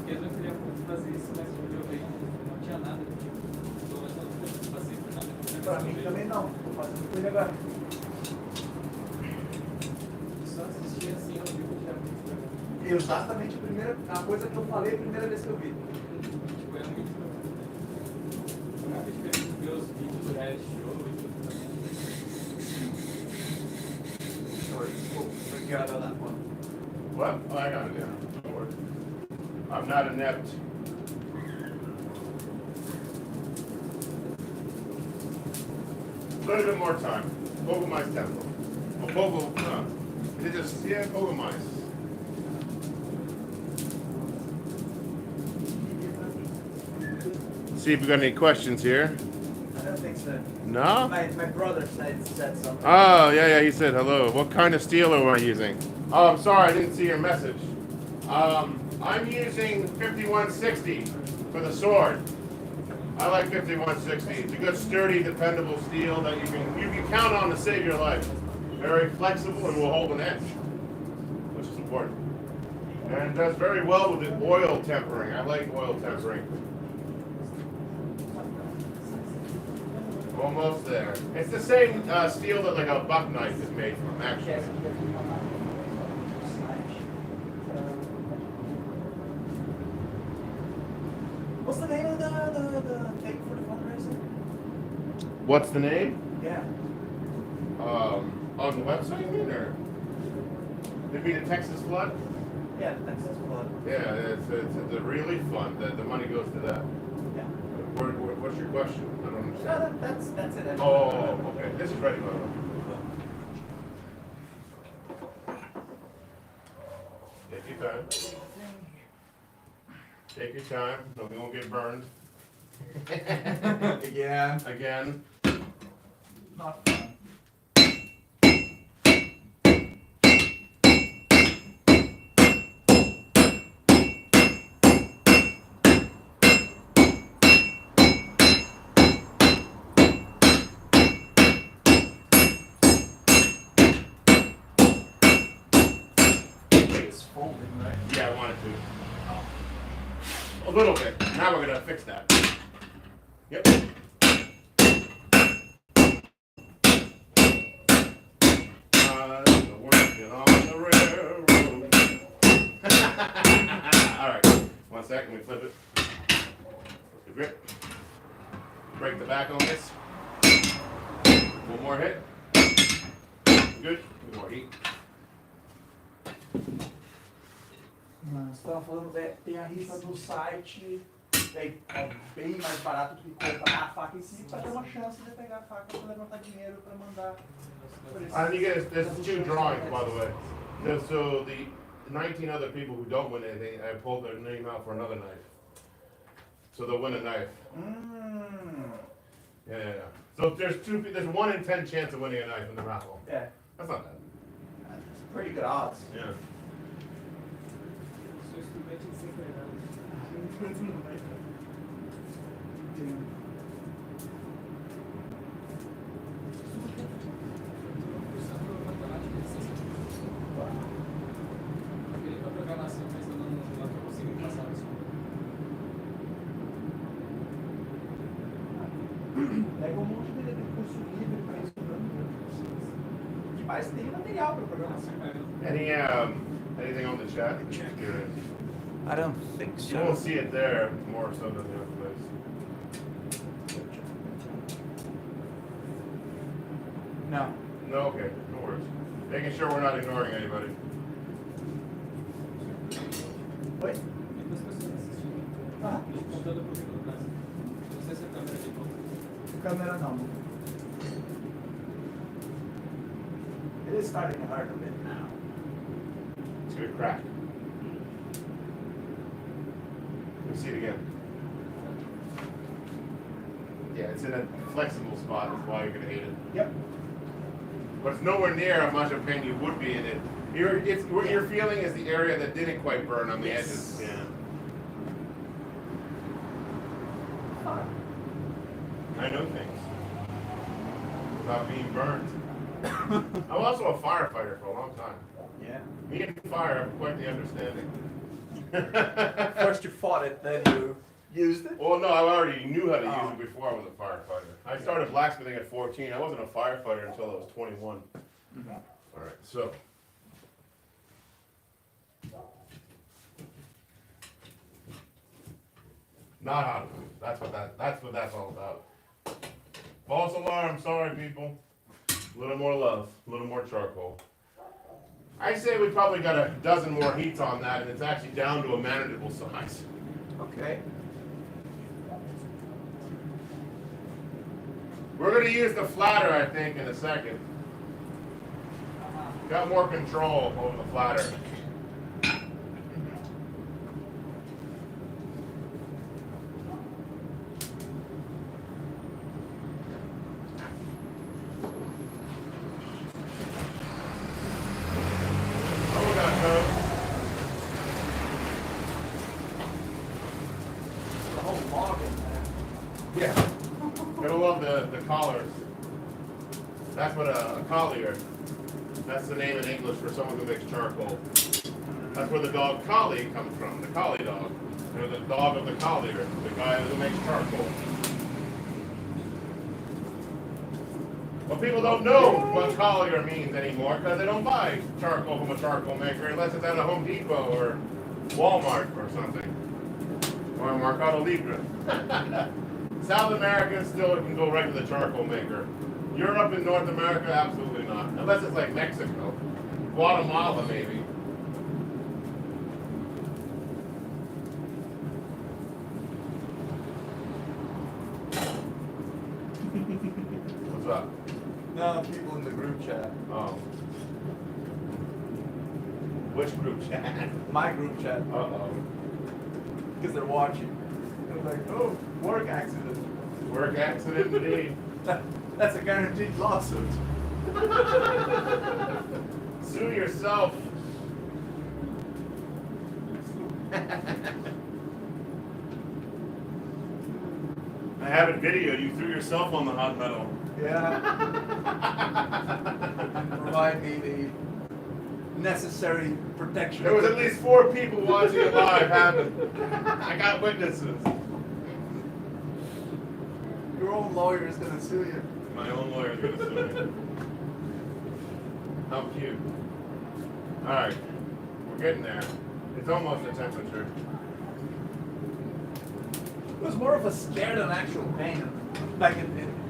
Eu não queria muito fazer isso, mas quando eu vi, não tinha nada do tipo. Pelo menos não passei por nada. Pra mim também não. Tô fazendo coisa agora. Só assistir assim ao vivo já é muito legal. Exatamente a coisa que eu falei a primeira vez que eu vi. Tipo, é muito legal. É diferente de ver os vídeos do reality show e tudo também. Obrigado, Ana. What? Oh, I got it down. Don't worry. I'm not inept. A little bit more time. Pouco mais tempo. Um pouco, pouco mais. See if we got any questions here. I don't think so. No? My brother said something. Oh, yeah, he said hello. What kind of steel am I using? Oh, I'm sorry, I didn't see your message. I'm using 5160 for the sword. I like 5160. It's a good, sturdy, dependable steel that you can count on to save your life. Very flexible and will hold an edge, which is important. And it does very well with the oil tempering. I like oil tempering. Almost there. It's the same steel that like a buck knife is made from, actually. What's the name of the thing for the fundraiser? What's the name? Yeah. On the website, you mean, or? You mean the Texas flood? Yeah, Texas flood. Yeah, it's really fun. The money goes to that. Yeah. What's your question? I don't understand. No, that's it. Oh, okay. This is ready, by the way. Take your time. Take your time. No, we won't get burned. Again. Again. Not fun. It's folding, right? Yeah, I wanted to. A little bit. Now we're gonna fix that. Yep. Working on the railroad. All right. 1 second. We flip it. Flip the grip. Break the back on this. One more hit. Good. One more heat. Mano, você estava falando, tem a rifa do site, é bem mais barato do que comprar a faca em si, para ter uma chance de pegar a faca para levantar dinheiro para mandar. I think there's 2 drawings, by the way. So the 19 other people who don't win anything, I pulled their name out for another knife. So they'll win a knife. Yeah. So there's 1 in 10 chance of winning a knife in the raffle. Yeah, That's not bad. that's pretty good odds. Yeah. Sou estudante de 5 anos. Cursando matemática de ciência. Eu queria ir pra programação, mas eu não tô conseguindo passar isso. Pega um monte de curso livre para estudando. Mas tem material para programação. Anything on the chat? Curious. I don't think You won't so. see it there more so than the other place. No. No, okay, no worries. Making sure we're not ignoring anybody. Oi? Tem 2 pessoas assistindo. Ah, E contando por mim no caso. Não sei se a câmera de conta. câmera não. It is starting to hurt a bit now. It's a good crack. Let me see it again. Yeah, it's in a flexible spot, that's why you're gonna hate it. Yep. But it's nowhere near how much of pain you would be in it. What you're feeling is the area that didn't quite burn on the edges. Yeah. I know things about being burned. I'm also a firefighter for a long time. Yeah. Me and fire have quite the understanding. First you fought it, then you used it? Well, no, I already knew how to Oh. use it before I was a firefighter. I started blacksmithing at 14. I wasn't a firefighter until I was 21. All right, so. Not hot enough. That's what that's all about. False alarm, sorry people. A little more love, a little more charcoal. I say we probably got a dozen more heats on that, and it's actually down to a manageable size. Okay. We're gonna use the flatter, I think, in a second. Got more control over the flatter. Oh, we got those. The whole log in there. Yeah. Gotta love the collars. That's what a collier. That's the name in English for someone who makes charcoal. That's where the dog collie comes from, the collie dog. Or the dog of the collier, the guy who makes charcoal. Well, people don't know what collier means anymore because they don't buy charcoal from a charcoal maker unless it's at a Home Depot or Walmart or something. Or a Mercado Libre. South America still can go right to the charcoal maker. Europe and North America, absolutely not. Unless it's like Mexico. Guatemala, maybe. What's up? No, people in the group chat. Oh. Which group chat? My group chat. Uh-oh. Because they're watching. They're like, oh, work accident. Work accident indeed. That's a guaranteed lawsuit. Sue yourself. I haven't videoed you threw yourself on the hot metal. Yeah. And provide me the necessary protection. There was at least 4 people watching it live happen. I got witnesses. Your own lawyer is gonna sue you. My own lawyer's gonna sue me. How cute. Alright. We're getting there. It's almost the temperature. It was more of a scare than actual pain. Like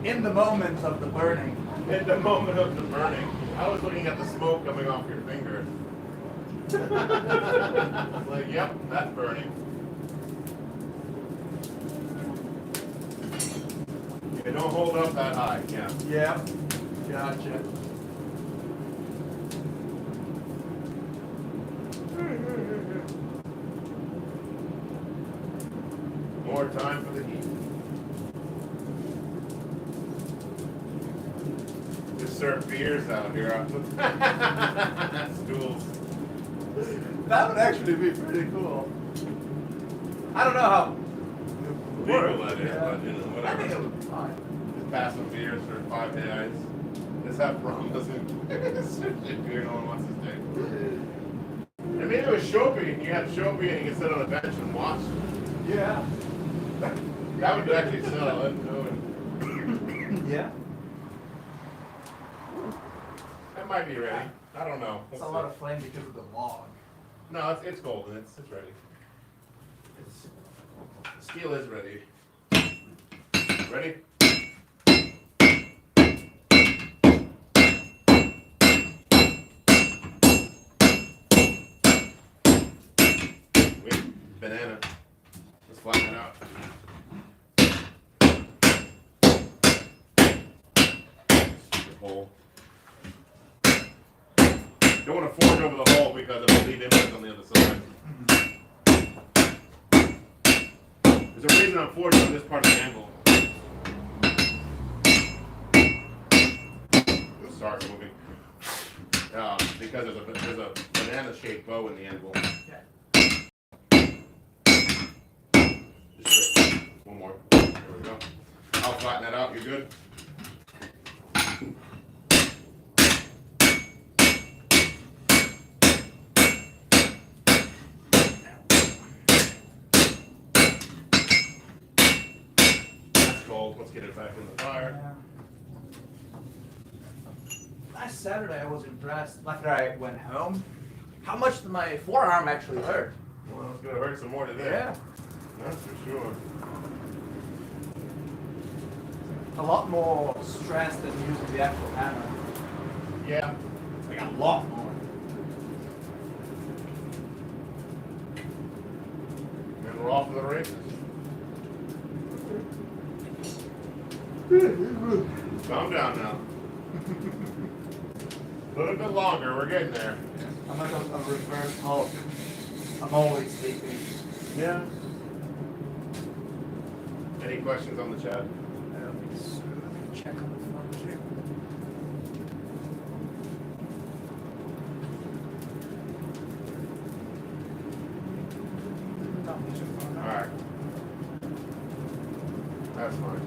in the moment of the burning. In the moment of the burning, I was looking at the smoke coming off your finger. I was like, yep, that's burning. They don't hold up that high, yeah. Yeah. Gotcha. More time for the heat. Just serve beers out here on stools. That would actually be pretty cool. I don't know how. Legal that is, Yeah. but you know, I think it whatever. would be fine. Just pass some beers for 5 days. Just have rum, doesn't beer no one wants to take. And maybe it was Shopee, and you had Shopee and you can sit on a bench and watch. Yeah. That would actually sell it. Yeah. That might be ready. I don't know. It's a lot of flame because of the log. No, it's golden. It's ready. Steel is ready. Ready? Wait, banana. Let's flatten it out. The hole. Don't want to forge over the hole because it'll leave impact on the other side. There's a reason I'm forging on this part of the anvil. It'll start moving. Because there's a banana-shaped bow in the anvil. Just one more. There we go. I'll flatten that out. You good? Let's get it back in the fire. Last Saturday I was impressed after I went home how much my forearm actually hurt. Well, it's gonna hurt some more today. Yeah. That's for sure. A lot more stress than using the actual hammer. Yeah. Like a lot more. And we're off to the races. Calm down now. A little bit longer, we're getting there. I'm like a reverse Hulk. I'm always sleeping. Yeah. Any questions on the chat? Check on the phone too. Alright. That's fine.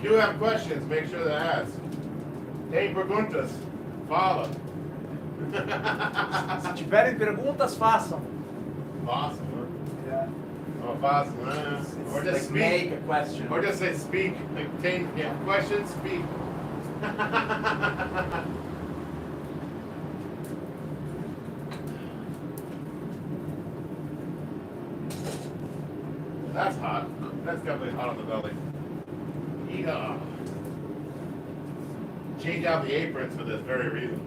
do have questions, make sure to ask. Tem perguntas? Fala. Se tiverem perguntas, façam. Awesome, huh? Yeah. Oh, awesome, huh? Or just Like speak. make a question. Or just say speak. Like, tem, yeah, questions, speak. That's hot. That's definitely hot on the belly. Yeah. Change out the aprons for this very reason.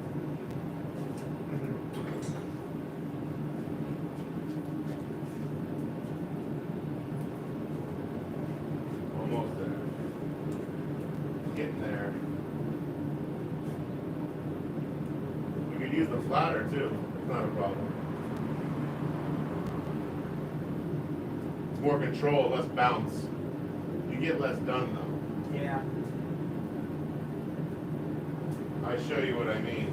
Almost there. Getting there. We could use the flatter too. It's not a problem. It's more control, less bounce. You get less done though. Yeah. I show you what I mean.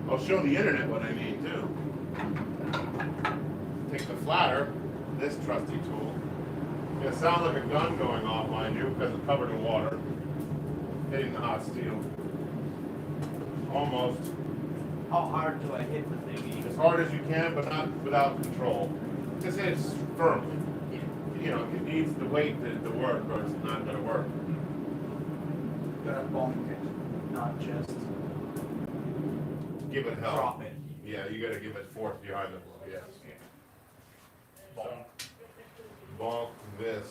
I'll show the internet what I mean too. Take the flatter, this trusty tool. It's gonna sound like a gun going off, mind you, because it's covered in water. Hitting the hot steel. Almost. How hard do I hit the thingy? As hard as you can, but not without control. Just hit it firmly. You know, it needs the weight to work or it's not gonna work. You gotta bonk it, not just Give it help. drop it. Yeah, you gotta give it force behind it. Yes. Bonk. Bonk this.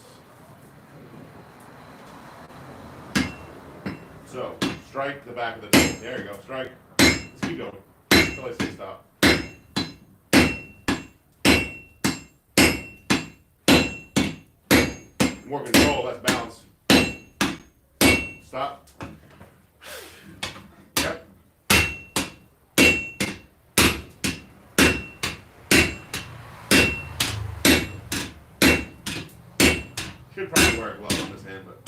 So, strike the back of the table. There you go, strike. Let's keep going. Until I say stop. More control, less bounce. Stop. Yep. Should probably wear a glove on this hand, but.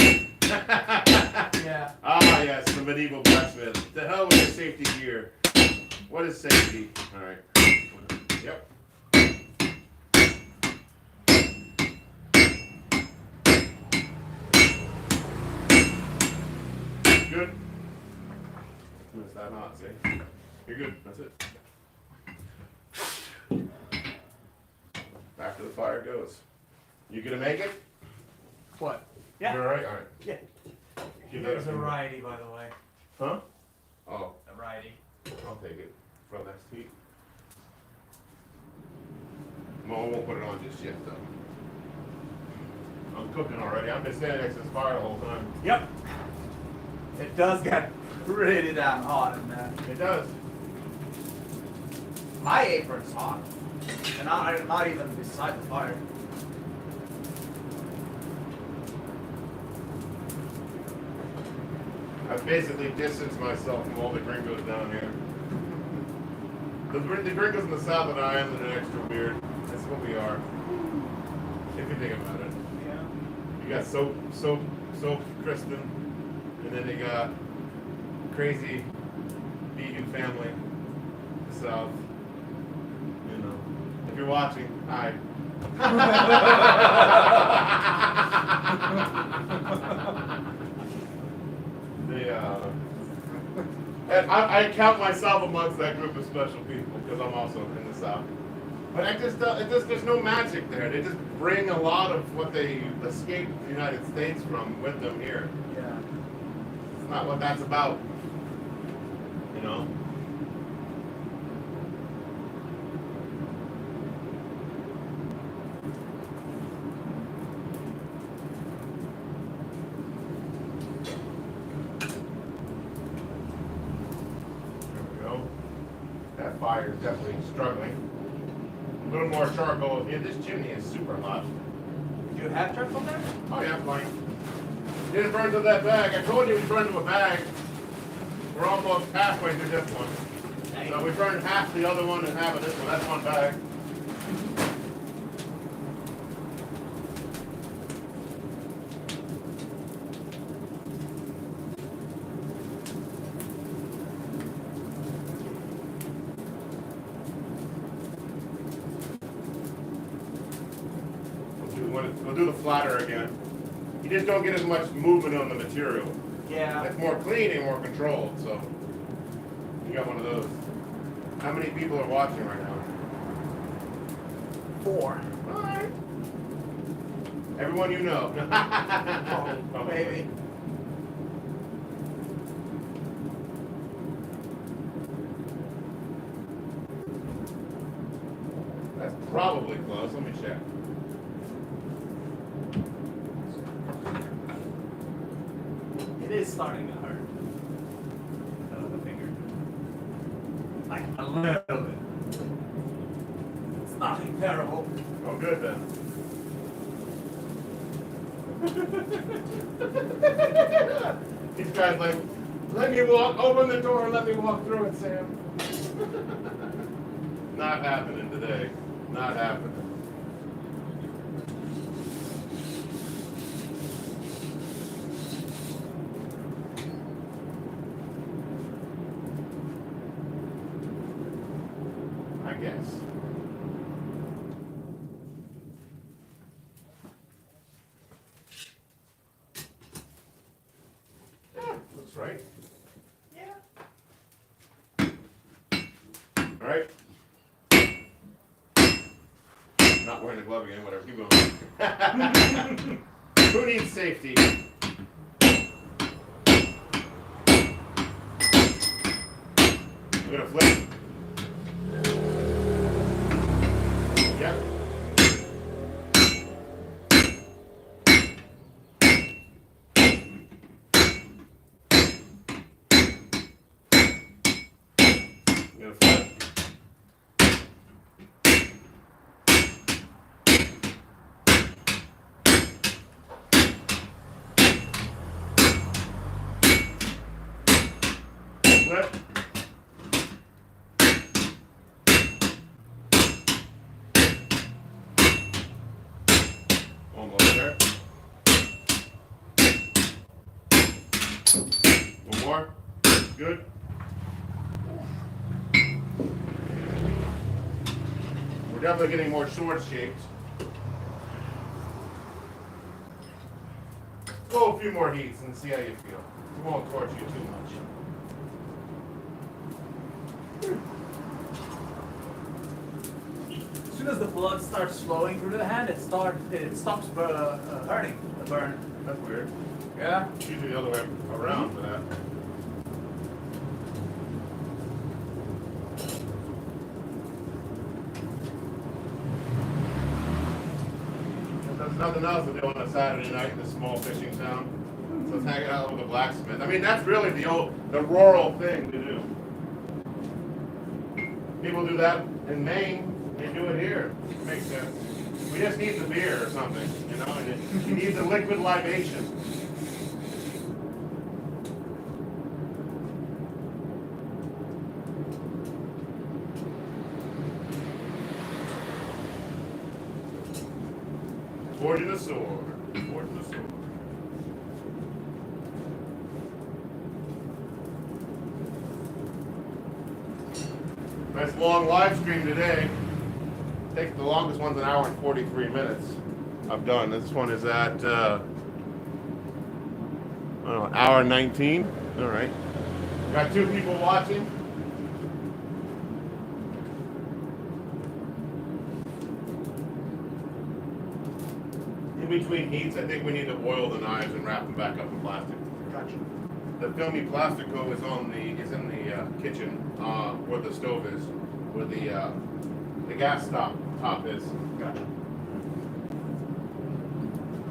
Yeah. Ah, yes, the medieval blacksmith. The hell with your safety gear. What is safety? All right. Yep. Good. It's that hot, see? You're good. That's it. Back to the fire goes. You gonna make it? What? You all right? All right. Yeah. Give that There's a few- righty, by the way. Huh? Oh, A righty. I'll take it for next week. Well, I won't put it on just yet, though. I'm cooking already. I've been standing next to this fire the whole time. Yep. It does get pretty damn hot in there. It does. My apron's hot. And I'm not even beside the fire. I've basically distanced myself from all the gringos down here. The gringos in the south of the island are extra weird. That's what we are. If you think about it. Yeah. You got soap, Kristen, and then they got crazy vegan family, the south. You know, if you're watching, hi. And I count myself amongst that group of special people because I'm also in the south. But there's no magic there. They just bring a lot of what they escaped the United States from with them here. Yeah. It's not what that's about. You know? There we go. That fire is definitely struggling. A little more charcoal here. This chimney is super hot. Do you have charcoal there? Oh yeah, fine. Didn't burn to that bag. I told you we burned to a bag. We're almost halfway through this one. So we burned half the other one and half of this one. That's one bag. We'll do the flatter again. You just don't get as much movement on the material. Yeah. It's more clean and more controlled, so you got one of those. How many people are watching right now? 4. Alright. Everyone you know. Oh, maybe. That's probably close. Let me check. It is starting to hurt. The finger. Like a little bit. It's nothing terrible. Oh, good then. These guys like, let me walk, open the door and let me walk through it, Sam. Not happening today. Not happening. I guess. Yeah, looks right. Yeah. All right. Not wearing a glove again, whatever. Keep going. Who needs safety? We're gonna flip. Yep. We're gonna flip. Flip. Almost there. One more. Good. We're definitely getting more sword shaped. Go a few more heats and see how you feel. It won't torture you too much. As soon as the blood starts flowing through the hand, it stops hurting the burn. That's weird. Yeah. It's usually the other way around for that. If there's nothing else to do on a Saturday night in this small fishing town, so let's hang out with a blacksmith. I mean, that's really the rural thing to do. People do that in Maine. They do it here. It makes sense. We just need the beer or something, you know. And you need the liquid libation. Forging a sword. Forging a sword. Nice long live stream today. Takes the longest one's an hour and 43 minutes. I've done. This one is at I don't know, an hour 19. All right. Got 2 people watching. In between heats, I think we need to oil the knives and wrap them back up in plastic. Gotcha. The filmy plastico is in the kitchen where the stove is, where the gas top is. Gotcha.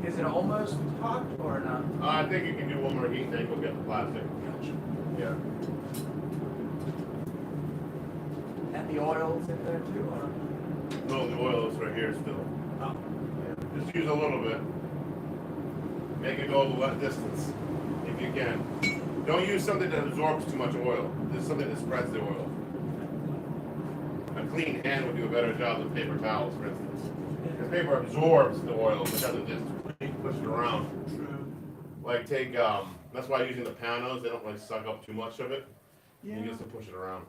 Is it almost hot or not? I think you can do one more heat and then go get the plastic. Gotcha. Yeah. And the oil's in there too, or? No, the oil is right here still. Oh. Yeah. Just use a little bit. Make it go the distance if you can. Don't use something that absorbs too much oil. Just something that spreads the oil. A clean hand would do a better job than paper towels, for instance. Because paper absorbs the oil, it doesn't just push it around. True. Like take, that's why using the panos, they don't like suck up too much of it. Yeah. You just to push it around.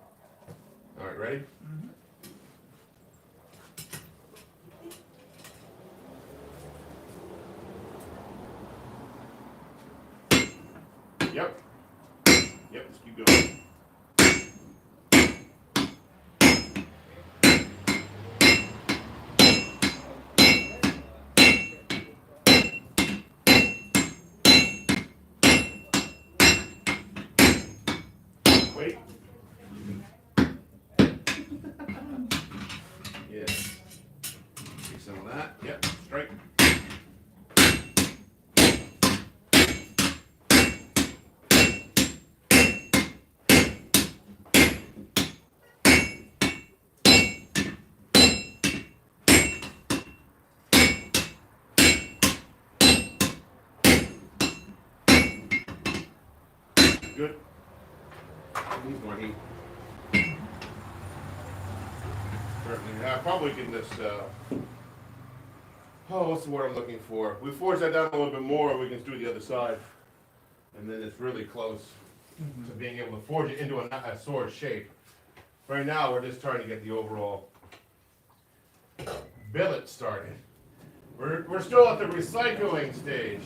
All right, ready? Mhm. Yep. Yep, just keep going. Wait. Yeah. Take some of that. Yep, straight. Good. Needs more heat. Certainly. I probably can just, what's the word I'm looking for? We force that down a little bit more, we can do the other side. And then it's really close to being able to forge it into a sword shape. Right now, we're just trying to get the overall billet started. We're still at the recycling stage.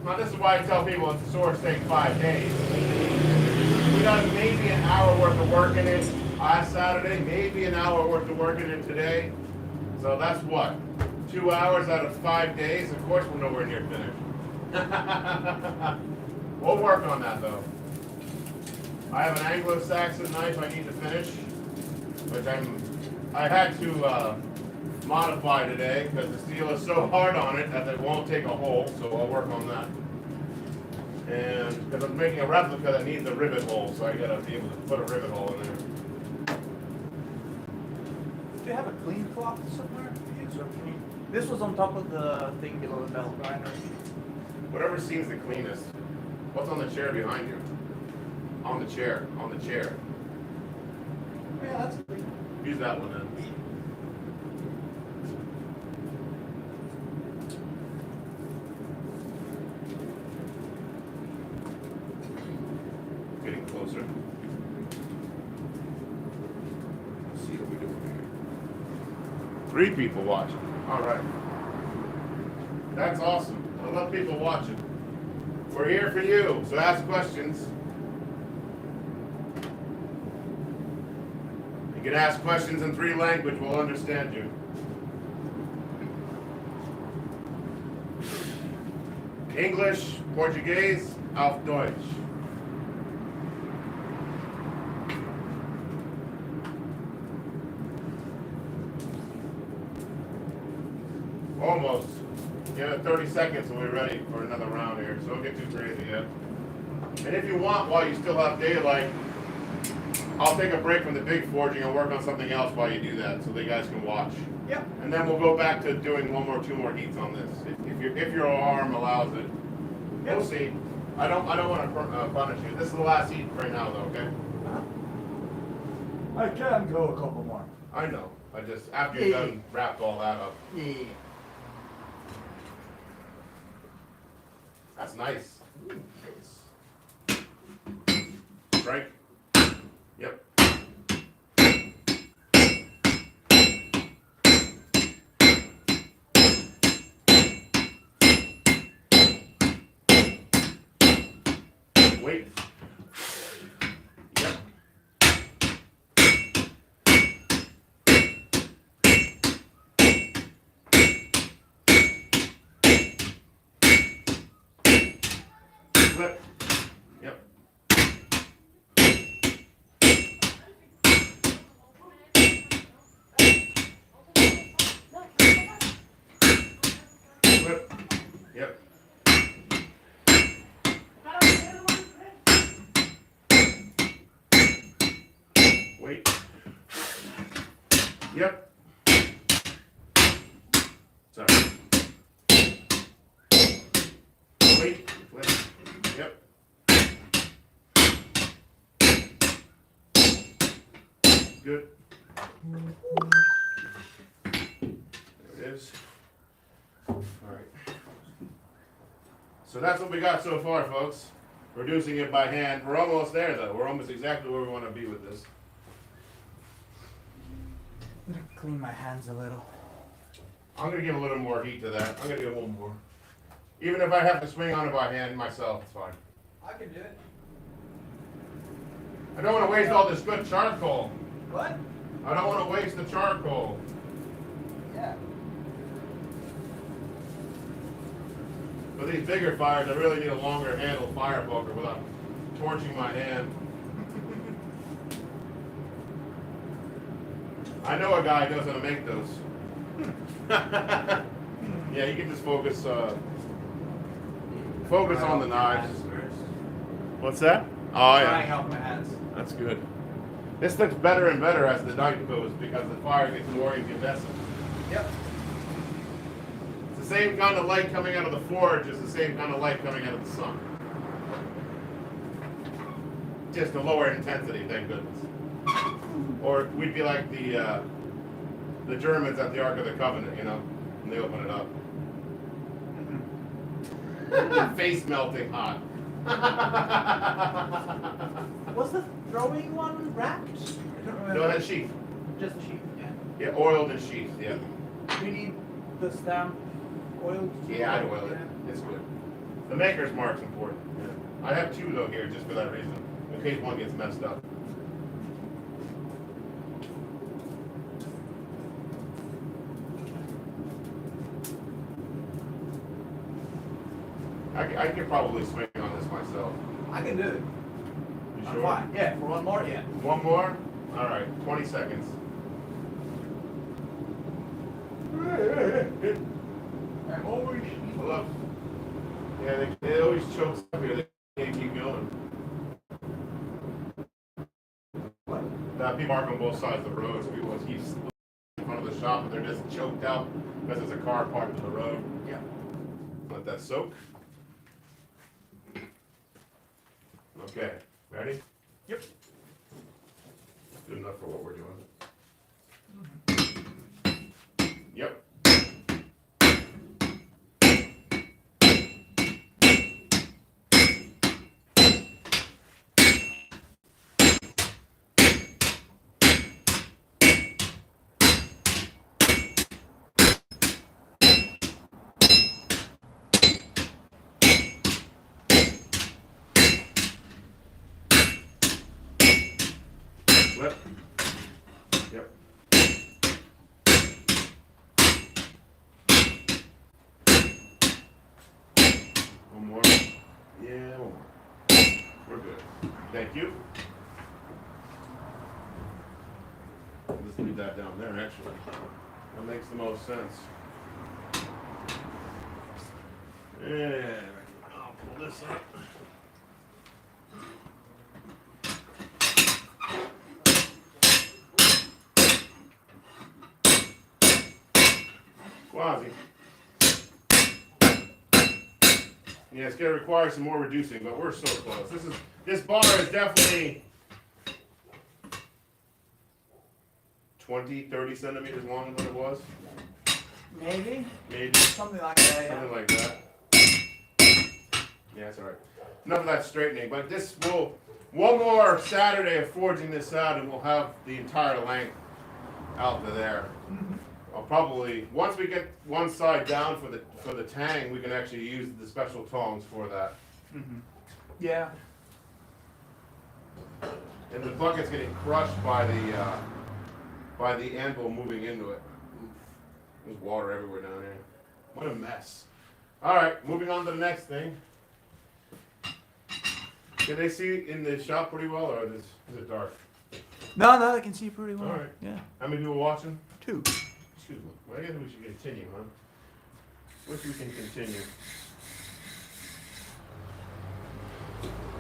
Now, this is why I tell people it's a sword take 5 days. We got maybe an hour worth of work in it last Saturday, maybe an hour worth of work in it today. So that's what? 2 hours out of 5 days? Of course we're nowhere near finished. We'll work on that though. I have an Anglo-Saxon knife I need to finish, which I had to modify today because the steel is so hard on it that it won't take a hole, so I'll work on that. And because I'm making a replica that needs a rivet hole, so I gotta be able to put a rivet hole in there. Do you have a clean cloth somewhere? This was on top of the thing below the belt grinder. Whatever seems the cleanest. What's on the chair behind you? On the chair, on the chair. Yeah, that's clean. Use that one then. Getting closer. Let's see what we do here. 3 people watching. All right. That's awesome. I love people watching. We're here for you, so ask questions. You can ask questions in 3 languages, we'll understand you. English, Portuguese, auf Deutsch. Almost. Give it 30 seconds and we're ready for another round here, so don't get too crazy yet. And if you want, while you still have daylight, I'll take a break from the big forging and work on something else while you do that, so the guys can watch. Yep. And then we'll go back to doing 2 more heats on this, if your arm allows it. We'll see. I don't want to punish you. This is the last heat right now, though. Okay. I can go a couple more. I know. I just after you're done, wrapped all that up. Yeah. That's nice. Strike. Yep. Wait. Yep. Flip. Yep. Flip. Yep. Wait. Yep. Sorry. Wait. Flip. Yep. Good. There it is. All right. So that's what we got so far, folks. Reducing it by hand. We're almost there, though. We're almost exactly where we want to be with this. I'm gonna clean my hands a little. I'm gonna give a little more heat to that. I'm gonna give a little more. Even if I have to swing on it by hand myself, it's fine. I can do it. I don't want to waste all this good charcoal. What? I don't want to waste the charcoal. Yeah. For these bigger fires, I really need a longer handle fire poker without torching my hand. I know a guy who knows how to make those. Yeah, you can just focus on the knives. What's that? Oh Trying yeah, out my hands. that's good. This looks better and better as the night goes because the fire gets more incandescent. Yep. It's the same kind of light coming out of the forge as the same kind of light coming out of the sun. Just a lower intensity, thank goodness. Or we'd be like the Germans at the Ark of the Covenant, you know, when they open it up. Face melting hot. Was the throwing one wrapped? I don't remember. No, it has sheath. Just a sheet, yeah. Yeah, oiled and sheath, yeah. Do you need the stamp oiled? Yeah, I'd oil it. It's good. The maker's mark's important. Yeah. I have two though here just for that reason, in case one gets messed up. I could probably swing on this myself. I can do it. You I'm sure? fine. Yeah, for one more, yeah. One more? Alright, 20 seconds. I'm always Hello. Yeah, they always choke up here. They can't keep going. People mark on both sides of the road, so people will keep in front of the shop, but they're just choked out because there's a car parked on the road. Yeah. Let that soak. Okay, ready? Yep. Good enough for what we're doing. Yep. Flip. Yep. One more. Yeah, one more. We're good. Thank you. Let's leave that down there, actually. That makes the most sense. Yeah. I'll pull this up. Quasi. Yeah, it's gonna require some more reducing, but we're so close. This bar is definitely 20, 30 centimeters long than it was. Maybe. Maybe. Something like that, yeah. Something like that. Yeah, that's alright. Enough of that straightening, but this will, one more Saturday of forging this out and we'll have the entire length out to there. I'll probably, once we get one side down for the tang, we can actually use the special tongs for that. Yeah. And the bucket's getting crushed by the anvil moving into it. There's water everywhere down here. What a mess. Alright, moving on to the next thing. Can they see in the shop pretty well, or is it dark? No, I can see pretty well. Alright. Yeah. How many people watching? 2. Excuse me. Well, I guess we should continue, huh? Wish we can continue.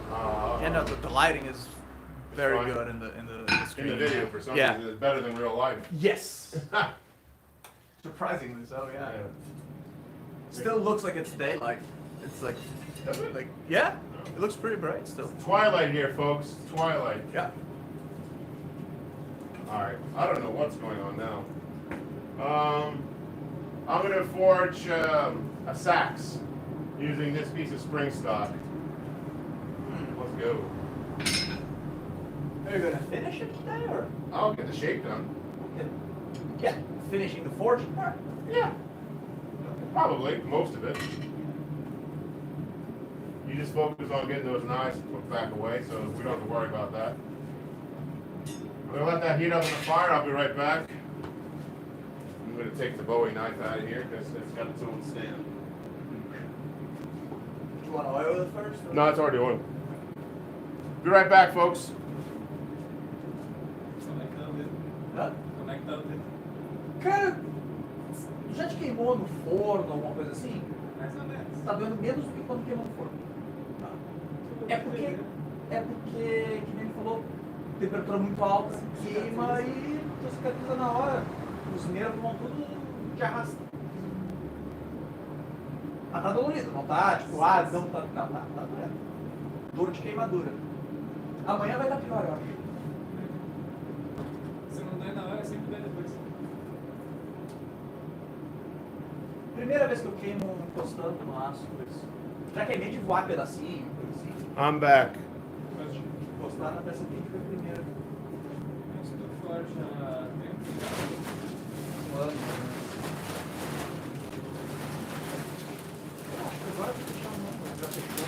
Yeah, no, the lighting is very fine. good in the In screen. the video, for some Yeah. reason, it's better than real life. Yes. Surprisingly so, yeah. Still looks like it's daylight. It's like, Does it? yeah, it looks pretty bright still. Twilight here, folks. Twilight. Yeah. Alright, I don't know what's going on now. I'm gonna forge a sax using this piece of spring stock. Let's go. Are you gonna finish it today or? I'll get the shape done. Okay. Yeah, finishing the forging part. Yeah. Probably, most of it. You just focus on getting those knives put back away, so we don't have to worry about that. I'm gonna let that heat up in the fire. I'll be right back. I'm gonna take the Bowie knife out of here because it's got its own stand. Do you want to oil it first? Or? No, it's already oiled. Be right back, folks. Hã? Como é que tá o dedo? Cara, já te queimou no forno, alguma coisa assim? Mais ou menos. Tá doendo menos do que quando queima no forno. É porque, que nem ele falou, temperatura muito alta, queima e tu cicatriza na hora. Os nervos vão tudo de arrasta. Ah, tá dolorido, não tá? Tipo, não tá. Não, tá doendo. Dor de queimadura. Amanhã vai dar pior, eu acho. Se não dói na hora, sempre dói depois. Primeira vez que eu queimo encostando no aço, isso. Já queimei de voar pedacinho, coisa assim. I'm back. Mas, Encostar na peça quente foi a primeira. mas tu forja tempo. Acho que agora vou deixar um já fechou.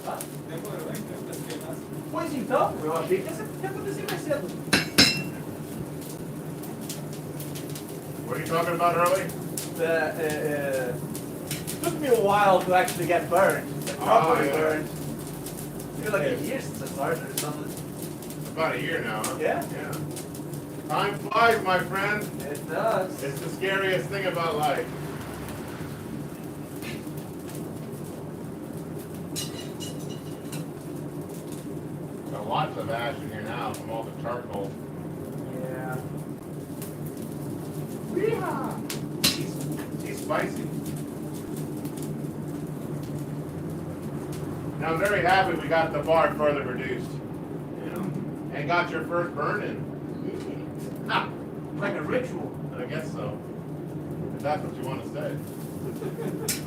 Tá? Demorou então pra se queimar. Pois então, eu achei que ia acontecer mais cedo. What are you talking about early? Took me a while to actually get burned. Like, properly yeah. burned. I feel like a year since I started or something. About a year now, huh? Yeah. Yeah. Time flies, my friend. It does. It's the scariest thing about life. Got lots of ash in here now from all the charcoal. Yeah. He's spicy. Now I'm very happy we got the bar further reduced. You know, and got your first burn in. Ah, like a ritual. I guess so. If that's what you want to say.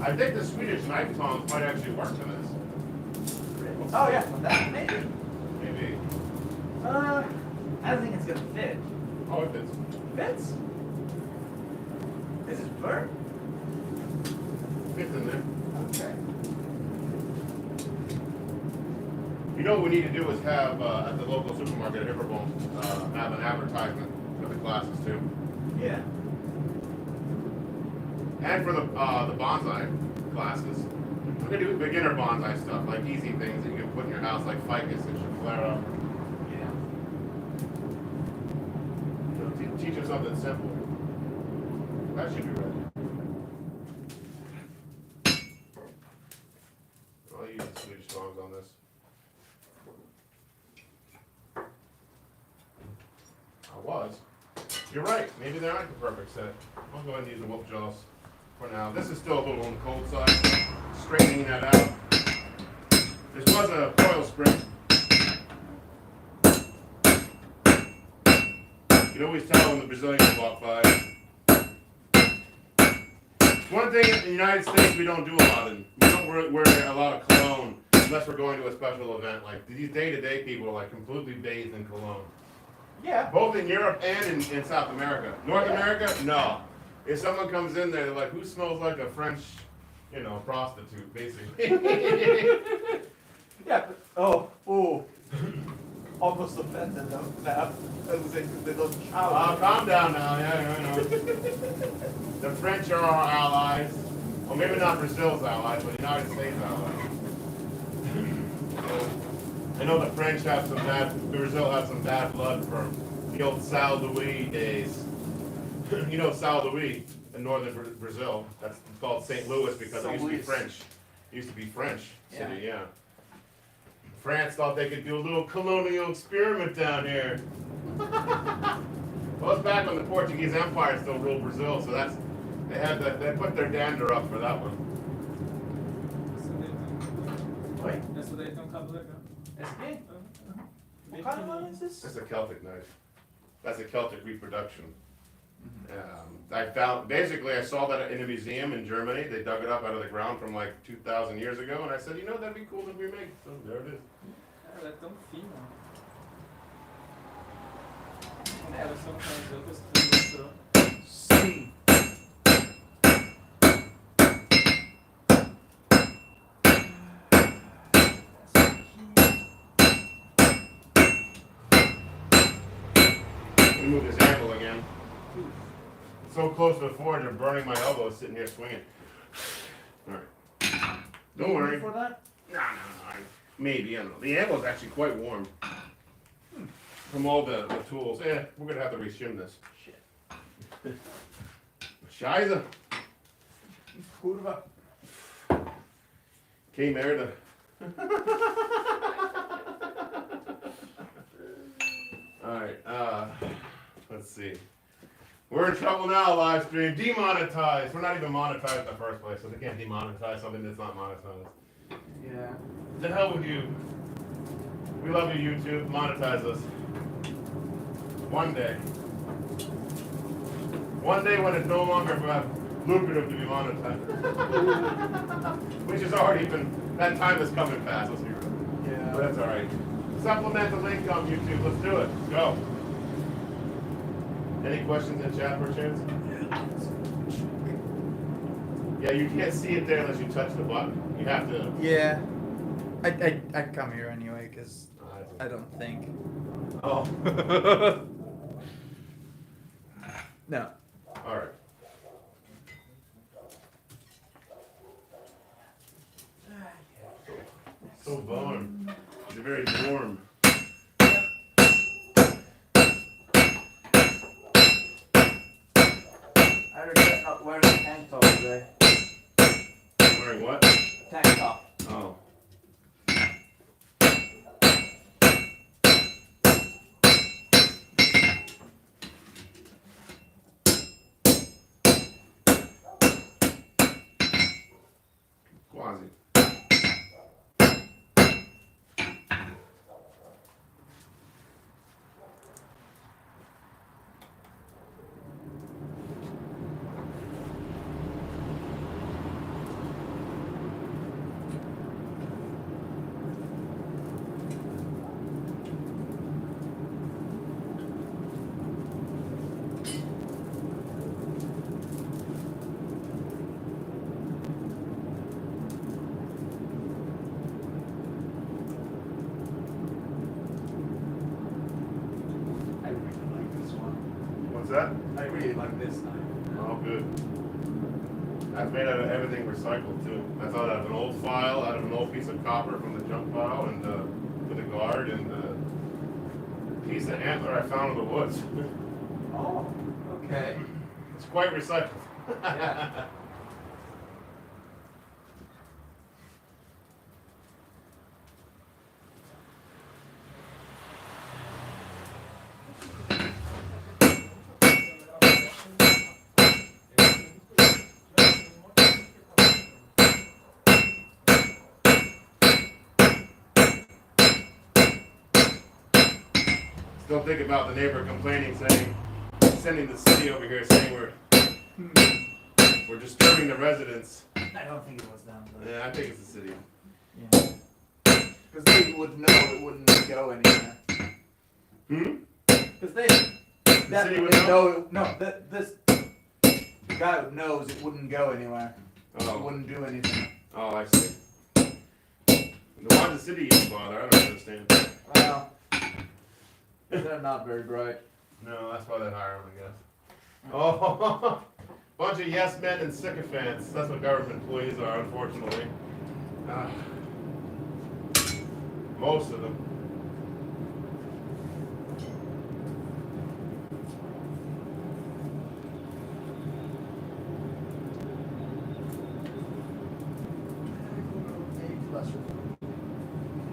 I think the Swedish knife tongs might actually work for this. Oh yeah, that maybe. Maybe. I don't think it's gonna fit. Oh, if it's. Fits? Is it burnt? Fits in there. Okay. You know what we need to do is have at the local supermarket at Hipperbone have an advertisement for the classes too, Yeah. and for the bonsai classes. We're gonna do beginner bonsai stuff, like easy things that you can put in your house, like ficus that should flare up. Yeah. You know, teach them something simple. That should be ready. I'll use the Swedish tongs on this. I was. You're right. Maybe they aren't the perfect set. I'll go ahead and use the wolf jaws for now. This is still a little on the cold side. Straightening that out. This was a coil spring. You can always tell when the Brazilians walk by. One thing in the United States we don't do a lot in. We don't wear a lot of cologne unless we're going to a special event. Like these day-to-day people are like completely bathed in cologne. Yeah. Both in Europe and in South America. North Yeah. America, no. If someone comes in there, they're like, who smells like a French, prostitute, basically. Yeah. Oh. Almost offended though. That was it. They don't shower. Calm down now, yeah, I know. The French are our allies. Well, maybe not Brazil's allies, but the United States allies. I know the French have Brazil has some bad blood from the old Sal Louis days. You know Sal Louis in northern Brazil. That's called St. Louis because it used to be Louis. French. It used to be French city, Yeah. yeah. France thought they could do a little colonial experiment down here. Well, it's back when the Portuguese Empire still ruled Brazil, so they put their dander up for that one. Oi? Essa daí tem cabo legal. Esse aqui? Aham. What kind of one is this? That's a Celtic knife. That's a Celtic reproduction. I saw that in a museum in Germany. They dug it up out of the ground from like 2,000 years ago, and I said, that'd be cool to remake. So there it is. Cara, ela é tão fina. Elas são com as outras que eu Sim. Let me move this angle again. So close to the forge, I'm burning my elbows sitting here swinging. All right. Don't worry. For that? No. Maybe, I don't know. The angle is actually quite warm. From all the tools. We're going to have to reshim this. Shit. Scheiße. Kurva. Que merda. Alright, let's see. We're in trouble now, live stream. Demonetized. We're not even monetized in the first place, so they can't demonetize something that's not monetized. Yeah. The hell with you. We love you, YouTube. Monetize us. One day. One day when it's no longer lucrative to be monetized. Which has already been, that time is coming fast, let's be real. Yeah. But that's alright. Supplemental income, YouTube. Let's do it. Let's go. Any questions in chat, perchance? Yeah, you can't see it there unless you touch the button. You have to. Yeah. I come here anyway because I don't think. Oh. No. Alright. So warm. It's very warm. I regret not wearing a tank top today. Wearing what? Tank top. Oh. Quasi. I really like this one. What's that? I really like this knife. Oh, good. That's made out of everything recycled too. That's out of an old file, out of an old piece of copper from the junk pile, and with a guard, and a piece of antler I found in the woods. Oh, okay. It's quite recycled. Yeah. Still think about the neighbor complaining, saying, sending the city over here, saying we're disturbing the residents. I don't think it was them. Yeah, I think it's the city. Yeah. Because they would know it wouldn't go anywhere. Because they, that city would they know? no, this the guy who knows it wouldn't go anywhere. It Oh, wouldn't do anything. oh, I see. Why does the city even bother? I don't understand. Well, they're not very bright. No, that's why they hire them, I guess. Oh, bunch of yes men and sycophants. That's what government employees are, unfortunately. Ah. Most of them.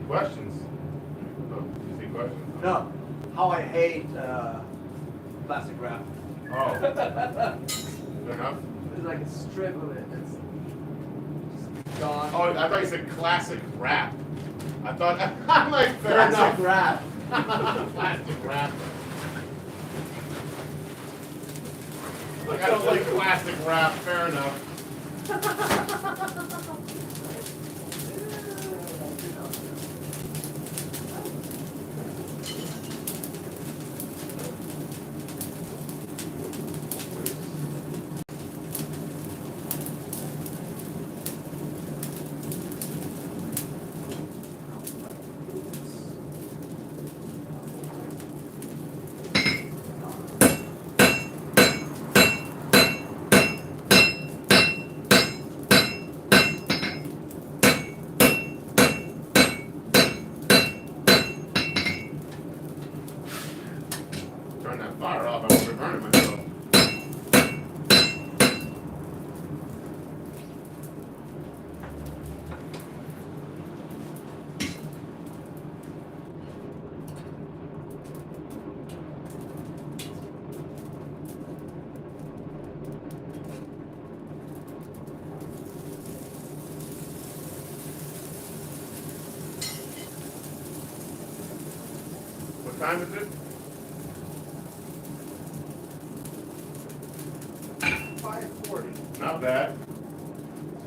Questions? No, you see questions? No, how I hate plastic wrap. Oh. Fair enough. There's like a strip of it. It's just gone. Oh, I thought you said classic rap. I thought, I'm like, fair enough. plastic wrap. Plastic wrap. Like, I don't like plastic wrap, fair enough. I'll start burning myself. What time is it? 5:40. Not bad.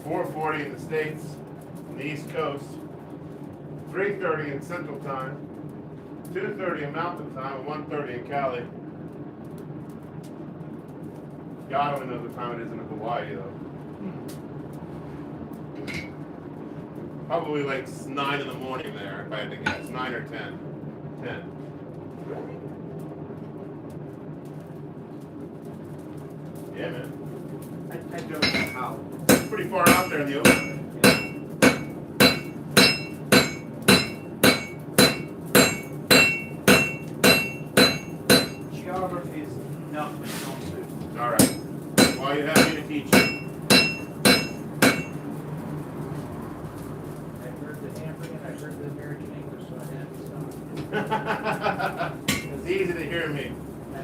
4:40 in the States, on the East Coast. 3:30 in Central Time. 2:30 in Mountain Time, and 1:30 in Cali. God only knows what time it is in Hawaii, though. Probably like 9 in the morning there, if I had to guess. 9 or 10. 10. Yeah, man. I don't know how. It's pretty far out there in the ocean. Geography is not my strong suit. All right. Why you have me to teach you? I heard the Hambrian, I heard the American English, so I had to stop. It's easy to hear me.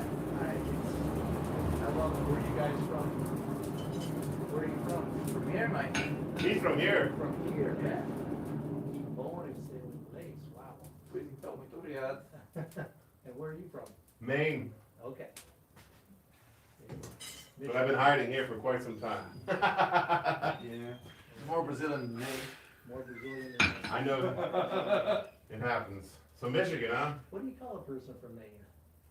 I love it. Where are you guys from? Where are you from? From here, Mike. He's from here. From here, yeah. Bom em seu inglês, wow. Então, muito obrigado. And where are you from? Maine. Okay. But I've been hiding here for quite some time. Yeah. More Brazilian than me. More Brazilian than me. I know. It happens. So Michigan, huh? What do you call a person from Maine?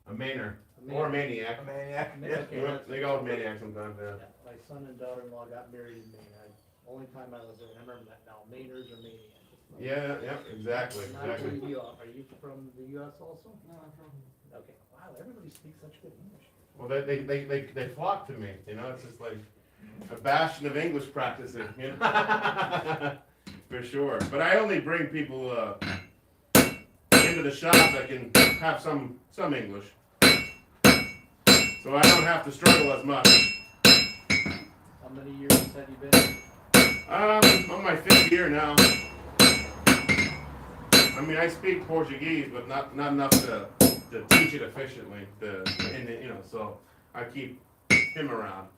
A Mainer. A Or a Mainer. maniac. Maniac. Okay, Well, that's- they call it maniac sometimes, yeah. Yeah, my son and daughter-in-law got married in Maine. Only time I was there, and I remember that now. Mainers or maniacs. Yeah, exactly, Not where exactly. you are. Are you from the U.S. also? No, I'm from. Okay. Wow, everybody speaks such good English. Well, they flock to me, you know, it's just like a bastion of English practicing, you know? For sure. But I only bring people, into the shop that can have some English. So I don't have to struggle as much. How many years have you been? I'm on my 5th year now. I mean, I speak Portuguese, but not enough to teach it efficiently. You know, so I keep him around.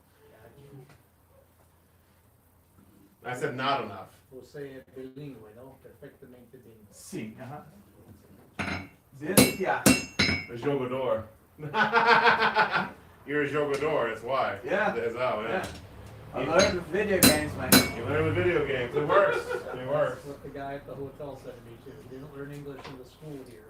I said not enough. Você é bilíngue, não? Perfeitamente bilíngue. Sim. Desviado. A jogador. You're a jogador, that's why. Yeah. That's how, yeah. I learned with video games, man. You learn with video games. It works. It works. That's what the guy at the hotel said to me too. He didn't learn English in the school here.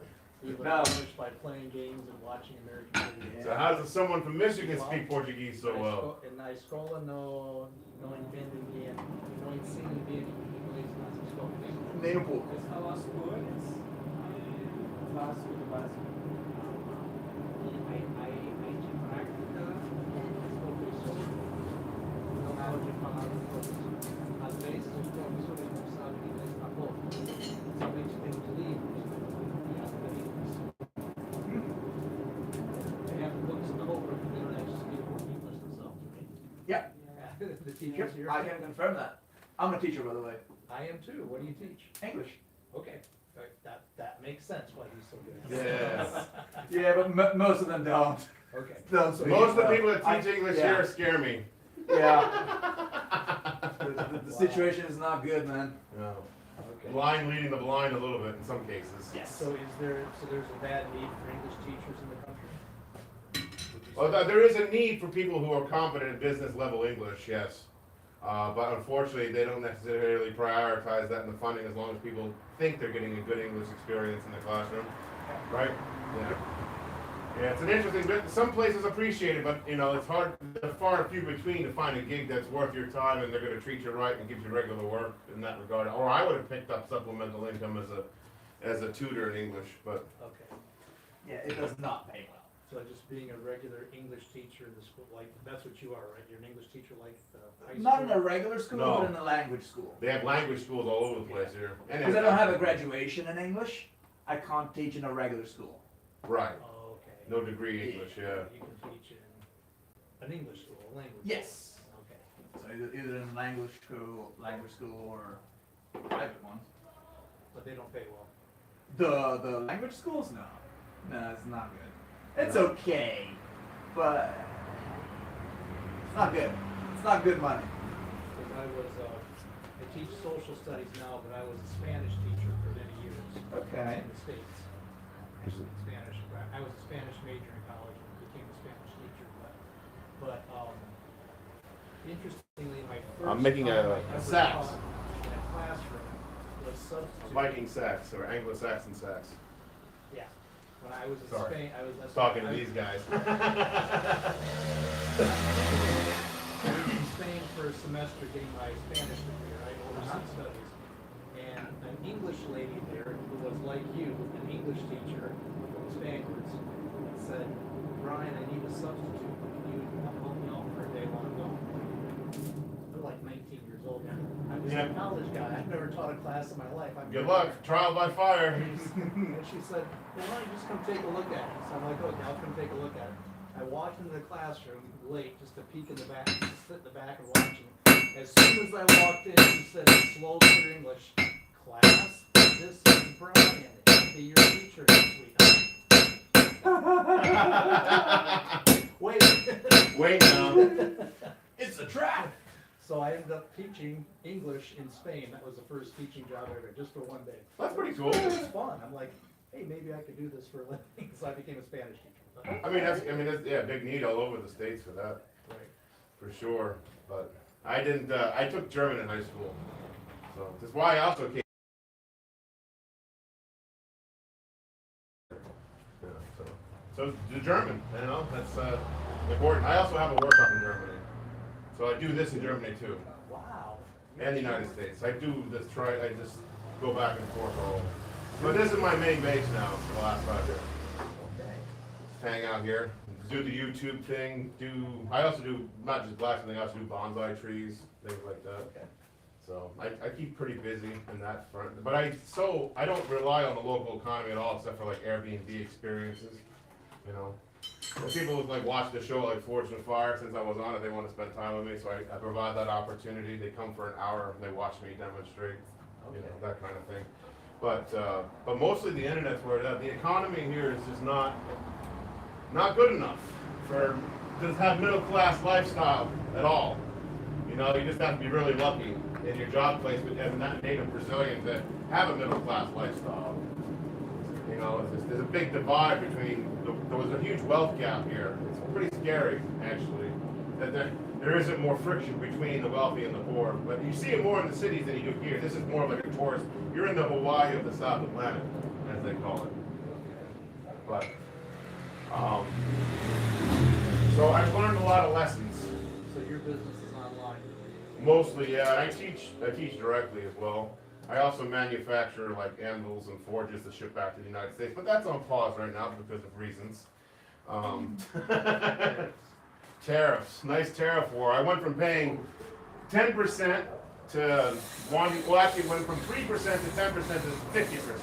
He learned No. English by playing games and watching American movies. So how does someone from Michigan speak Portuguese so well? Na escola não entendem bem, não ensinam bem inglês nas escolas. Nem um pouco. Eles falam as cores e básico do básico. Aí de prática, os professores não na hora de falar as coisas. Às vezes os professores não sabem inglês na boca. Somente tem os livros e as películas. They have books all over the internet to speak English themselves, right? Yeah. The teachers here. I can confirm that. I'm a teacher, by the way. I am too. What do you teach? English. Okay, that makes sense why he's so good. Yes. Yeah, but most of them don't. Okay. Don't speak Most of the well. people that teach English yeah. here scare me. Yeah. The situation is not good, man. No. Okay. Blind leading the blind a little bit in some cases. So there's a bad need for English teachers in the country? Would you Well, say? there is a need for people who are competent in business level English, yes. But unfortunately, they don't necessarily prioritize that in the funding as long as people think they're getting a good English experience in the classroom, right? Yeah. Yeah, it's an interesting bit. Some places appreciate it, but you know, it's hard, they're far and few between to find a gig that's worth your time and they're going to treat you right and give you regular work in that regard. Or I would have picked up supplemental income as a tutor in English, but Okay, Yeah, it does not pay well. so just being a regular English teacher in the school, like, that's what you are, right? You're an English teacher like high school? Not in a regular school, No. but in a language school. they have language schools all over the place here. And Because I don't have a graduation in English, I can't teach in a regular school. Right. Oh, okay. No degree English, yeah. You can teach in an English school, a language. Yes. Okay. So either in language school or private ones. But they don't pay well. The language schools, no, it's not good. It's okay, but it's not good. It's not good money. Because I teach social studies now, but I was a Spanish teacher for many years. Okay. In the States. Spanish. I was a Spanish major in college and became a Spanish teacher, but interestingly, my first I'm making time a I ever sax. taught in a classroom was substitute. Viking sax or Anglo-Saxon sax. Yeah. When I was in Sorry. Spain, I was Talking to these guys. I was in Spain for a semester getting my Spanish degree, right, overseas studies. And an English lady there who was like you, an English teacher from the Spaniards, said, Brian, I need a substitute. Can you help me out for a day while I'm gone? They're like 19 years old. I'm just Yeah. a college guy. I've never taught a class in my life. Good luck. Trial by fire. And she said, well, why don't you just come take a look at it? So I'm like, okay, I'll come take a look at it. I walked into the classroom late just to peek in the back, just sit in the back and watch it. As soon as I walked in, she said in slow, clear English, class, this is Brian. He'll be your teacher next week. Wait. Wait now. It's a trap. So I ended up teaching English in Spain. That was the first teaching job ever, just for one day. That's pretty cool. It was fun. I'm like, hey, maybe I could do this for a living. So I became a Spanish teacher. that's yeah, big need all over the States for that, Right. for sure. But I didn't, I took German in high school. So that's why I also came. Yeah, so the German, that's important. I also have a workshop in Germany. So I do this in Germany too, Wow. and the United States. I do this I just go back and forth all. But this is my main base now for the last 5 years. Okay. Hang out here, do the YouTube thing, I also do, not just blacksmithing, I also do bonsai trees, things like that. Okay. So I keep pretty busy in that front, but I don't rely on the local economy at all, except for like Airbnb experiences, you know. When people like watch the show like Forged in Fire, since I was on it, they want to spend time with me, so I provide that opportunity. They come for an hour, and they watch me demonstrate, you know, that kind of thing. But mostly the internet's where it is. The economy here is just not good enough for to have middle class lifestyle at all. You know, you just have to be really lucky in your job placement as a native Brazilian to have a middle class lifestyle. You know, there's a big divide between. There was a huge wealth gap here. It's pretty scary, actually, that there isn't more friction between the wealthy and the poor. But you see it more in the cities than you do here. This is more like a tourist. You're in the Hawaii of the South Atlantic, as they call it. But so I've learned a lot of lessons. So your business is online? Mostly, yeah. I teach directly as well. I also manufacture like anvils and forges to ship back to the United States, but that's on pause right now because of reasons. Tariffs, nice tariff war. I went from paying 10% to actually went from 3% to 10% to 50%.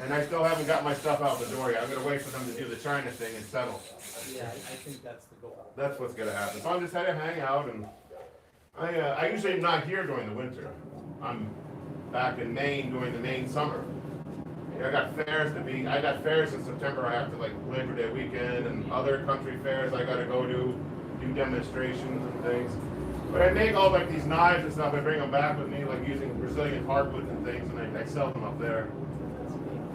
And I still haven't got my stuff out the door yet. I'm gonna wait for them to do the China thing and settle. Yeah, I think that's the goal. That's what's gonna happen. So I'm just had to hang out, and I usually am not here during the winter. I'm back in Maine during the Maine summer. I got fairs in September. I have to like Labor Day weekend and other country fairs I gotta go to, do demonstrations and things. But I make all like these knives and stuff. I bring them back with me, like using Brazilian hardwoods and things, and I sell them up there.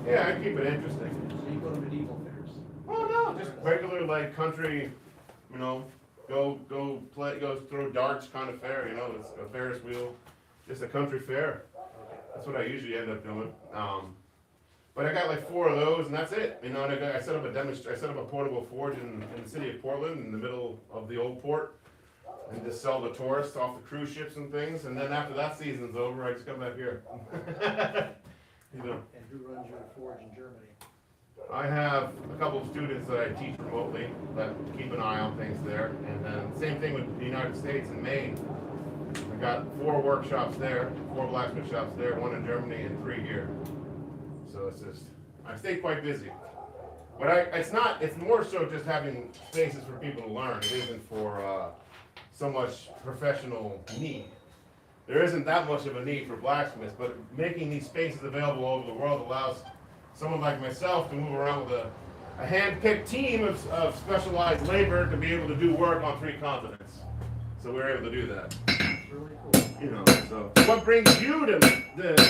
Yeah, I keep it interesting. So you go to medieval fairs? Oh no, just regular like country, you know, go throw darts kind of fair. You know, it's a Ferris wheel, just a country fair. That's what I usually end up doing. But I got like 4 of those, and that's it. You know, and I set up a portable forge in the city of Portland, in the middle of the old port, and just sell to tourists off the cruise ships and things. And then after that season's over, I just come back here. You know. And who runs your forge in Germany? I have a couple of students that I teach remotely that keep an eye on things there. And then same thing with the United States and Maine. I got 4 workshops there, 4 blacksmith shops there, 1 in Germany and 3 here. So it's just, I stay quite busy. But it's not. It's more so just having spaces for people to learn. It isn't for so much professional need. There isn't that much of a need for blacksmiths, but making these spaces available all over the world allows someone like myself to move around with a hand-picked team of specialized labor to be able to do work on 3 continents. So we're able to do that. Really cool. You know, so what brings you to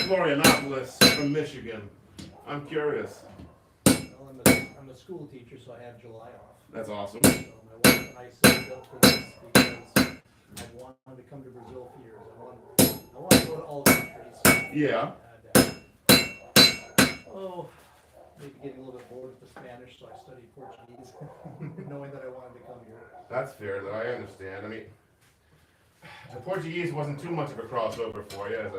Florianopolis from Michigan? I'm curious. Well, I'm a school teacher, so I have July off. That's awesome. So my wife and I saved up for this because I've wanted to come to Brazil for years. I want to go to all countries. Yeah. And, oh, maybe getting a little bit bored with the Spanish, so I studied Portuguese, knowing that I wanted to come here. That's fair, though. I understand. I mean, the Portuguese wasn't too much of a crossover for you, as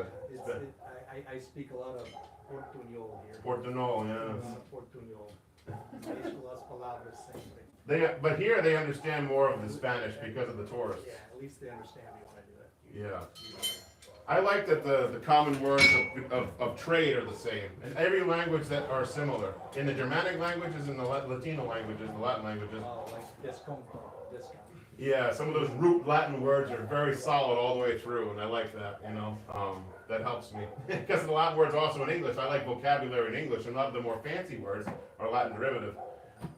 I speak a lot of Portuñol here. Portuñol, yeah. Portuñol. Mesmo las palavras sempre. But here they understand more of the Spanish because of the tourists. Yeah, at least they understand me when I do it. Yeah. I like that the common words of trade are the same. In every language that are similar. In the Germanic languages, in the Latino languages, the Latin languages. Oh, like discount. Yeah, some of those root Latin words are very solid all the way through, and I like that, you know. That helps me. Because the Latin words also in English, I like vocabulary in English, and a lot of the more fancy words are Latin derivative,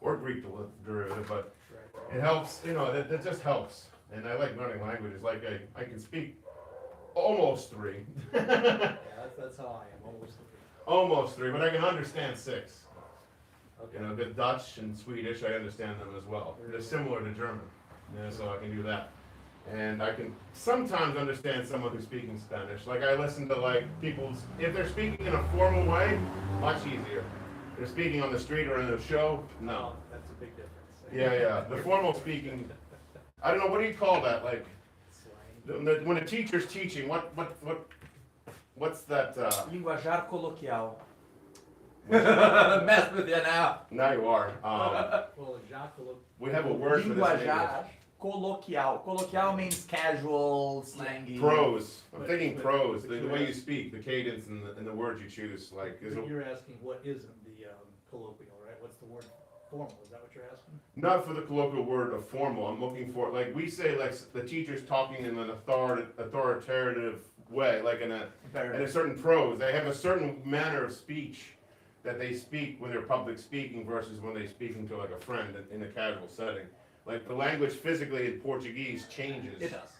or Greek derivative, but it helps, you know, it just helps. And I like learning languages, like I can speak almost 3. Yeah, that's how I am, almost. Almost 3, but I can understand 6. Okay. You know, the Dutch and Swedish, I understand them as well. They're similar to German, yeah, so I can do that. And I can sometimes understand someone who's speaking Spanish. Like I listen to like people's, if they're speaking in a formal way, much easier. They're speaking on the street or in a show, no. Oh, that's a big difference. Yeah. The formal speaking, I don't know, what do you call that? Like, Slang. when a teacher's teaching, what's that? Linguajar coloquial. Mess with you now. Now you are. Well, Jacques, We have a word for this in English. Linguajar coloquial. Coloquial means casual, slangy. Prose. I'm thinking prose. The way you speak, the cadence, and the words you choose. Like, is you're asking what isn't the colloquial, right? What's the word formal? Is that what you're asking? not for the colloquial word of formal. I'm looking for, like we say, like the teacher's talking in an authoritative way, like in a certain prose. They have a certain manner of speech that they speak when they're public speaking versus when they're speaking to like a friend in a casual setting. Like the language physically in Portuguese changes. It does.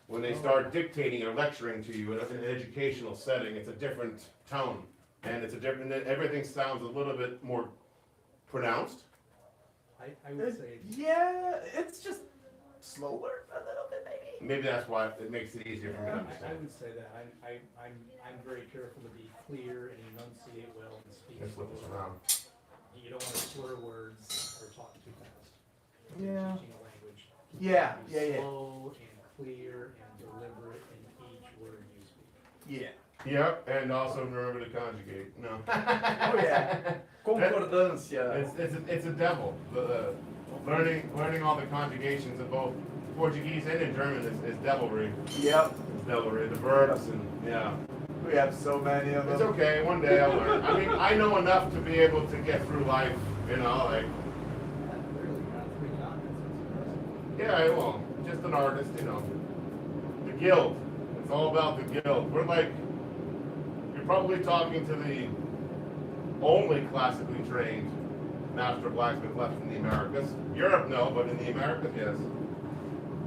When they start dictating or lecturing to you in an educational setting, it's a different tone. And it's a different, everything sounds a little bit more pronounced. I would say, Yeah, it's just slower a little bit, maybe. Maybe that's why it makes it easier for me to I understand. would say that I'm very careful to be clear and enunciate well and speak. Let's flip this around. You don't want to slur words or talk too fast. Yeah. Teaching a language. Yeah, Be yeah. slow and clear and deliberate in each word you speak. Yeah. Yep, and also remember to conjugate. No. Oh yeah. Concordância. It's a devil. Learning all the conjugations of both Portuguese and in German is devilry. Yep. It's devilry. The verbs and yeah. We have so many of them. It's okay. One day I'll learn. I mean, I know enough to be able to get through life. You know, like Clearly, you're on 3 continents. yeah, well, just an artist. You know, the guild. It's all about the guild. We're like, you're probably talking to the only classically trained master blacksmith left in the Americas. Europe, no, but in the Americas, yes.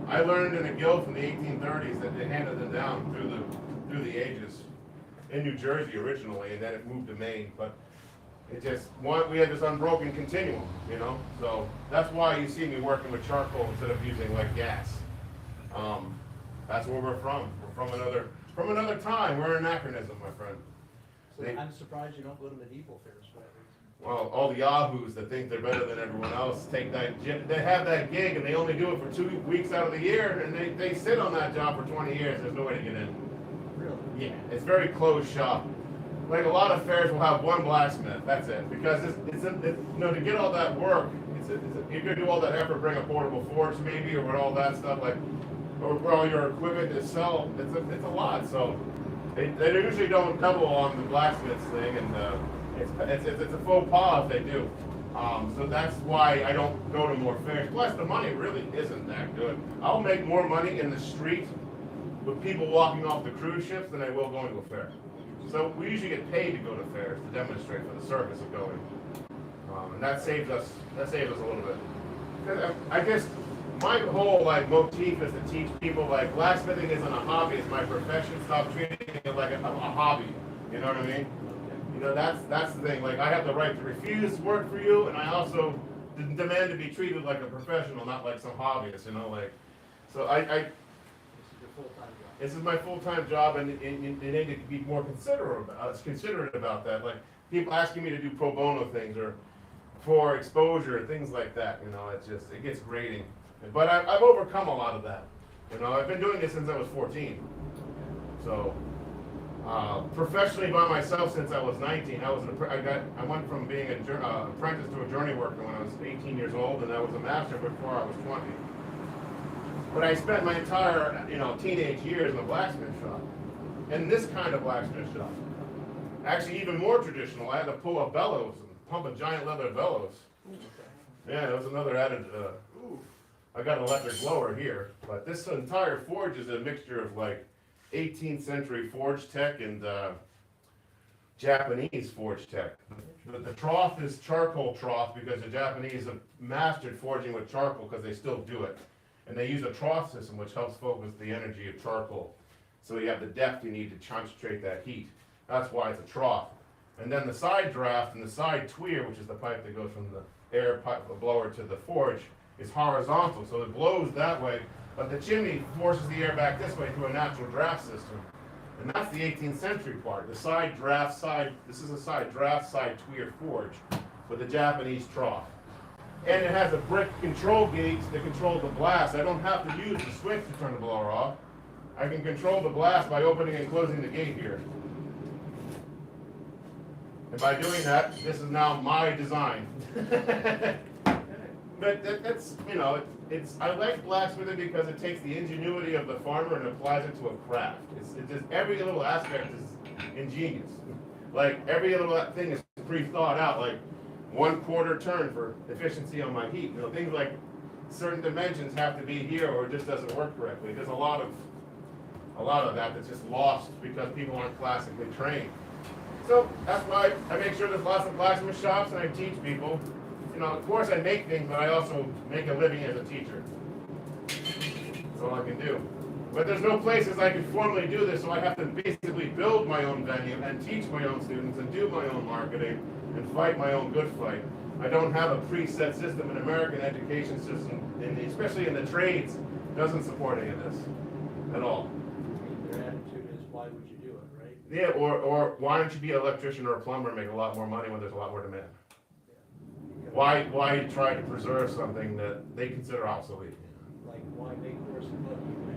I learned in a guild from the 1830s that they handed it down through the ages in New Jersey originally, and then it moved to Maine. But it just we had this unbroken continuum, you know. So that's why you see me working with charcoal instead of using like gas. That's where we're from. We're from another time. We're an anachronism, my friend. So I'm surprised you don't go to medieval fairs for that reason. Well, all the yahoos that think they're better than everyone else they have that gig and they only do it for 2 weeks out of the year, and they sit on that job for 20 years. There's no way to get in. Really? Yeah, it's very closed shop. Like a lot of fairs will have one blacksmith. That's it. Because it's you know, to get all that work, you're gonna do all that effort, bring a portable forge maybe, or with all that stuff, like, or for all your equipment to sell. It's a lot. So they usually don't double on the blacksmith's thing, and it's a faux pas if they do. So that's why I don't go to more fairs. Plus, the money really isn't that good. I'll make more money in the street with people walking off the cruise ships than I will going to a fair. So we usually get paid to go to fairs to demonstrate for the circus of going, and that saves us a little bit. 'Cause I guess my whole like motif is to teach people like blacksmithing isn't a hobby; it's my profession. Stop treating it like a hobby. You know what I mean? You know, that's the thing. Like, I have the right to refuse work for you, and I also demand to be treated like a professional, not like some hobbyist. You know, like, so This is your full-time job. this is my full-time job, and they need to be more considerate about that. Like, people asking me to do pro bono things or for exposure, things like that. You know, it gets grating. But I've overcome a lot of that. You know, I've been doing this since I was 14. So. Professionally by myself since I was 19. I went from being an apprentice to a journey worker when I was 18 years old, and I was a master before I was 20. But I spent my entire, teenage years in a blacksmith shop, in this kind of blacksmith shop. Actually, even more traditional. I had to pull a bellows and pump a giant leather bellows. Yeah, that was another added. I got an electric blower here, but this entire forge is a mixture of like 18th century forge tech and Japanese forge tech. The trough is charcoal trough because the Japanese have mastered forging with charcoal because they still do it. And they use a trough system which helps focus the energy of charcoal. So you have the depth you need to concentrate that heat. That's why it's a trough. And then the side draft and the side tweer, which is the pipe that goes from the air pipe blower to the forge, is horizontal. So it blows that way. But the chimney forces the air back this way through a natural draft system. And that's the 18th century part. The side draft, this is a side draft, side tweer forge with a Japanese trough. And it has a brick control gauge to control the blast. I don't have to use the switch to turn the blower off. I can control the blast by opening and closing the gate here. And by doing that, this is now my design. But that's, I like blacksmithing because it takes the ingenuity of the farmer and applies it to a craft. It's just every little aspect is ingenious. Like every little thing is pre-thought out, like 1/4 turn for efficiency on my heat. Things like certain dimensions have to be here or it just doesn't work correctly. There's a lot of that that's just lost because people aren't classically trained. So that's why I make sure there's lots of blacksmith shops and I teach people. Of course I make things, but I also make a living as a teacher. That's all I can do. But there's no places I can formally do this, so I have to basically build my own venue and teach my own students and do my own marketing and fight my own good fight. I don't have a preset system. An American education system, especially in the trades, doesn't support any of this at all. Their attitude is, why would you do it, right? Yeah, or why don't you be an electrician or a plumber and make a lot more money when there's a lot more demand? Why try to preserve something that they consider obsolete? Like, why make horse and buggy when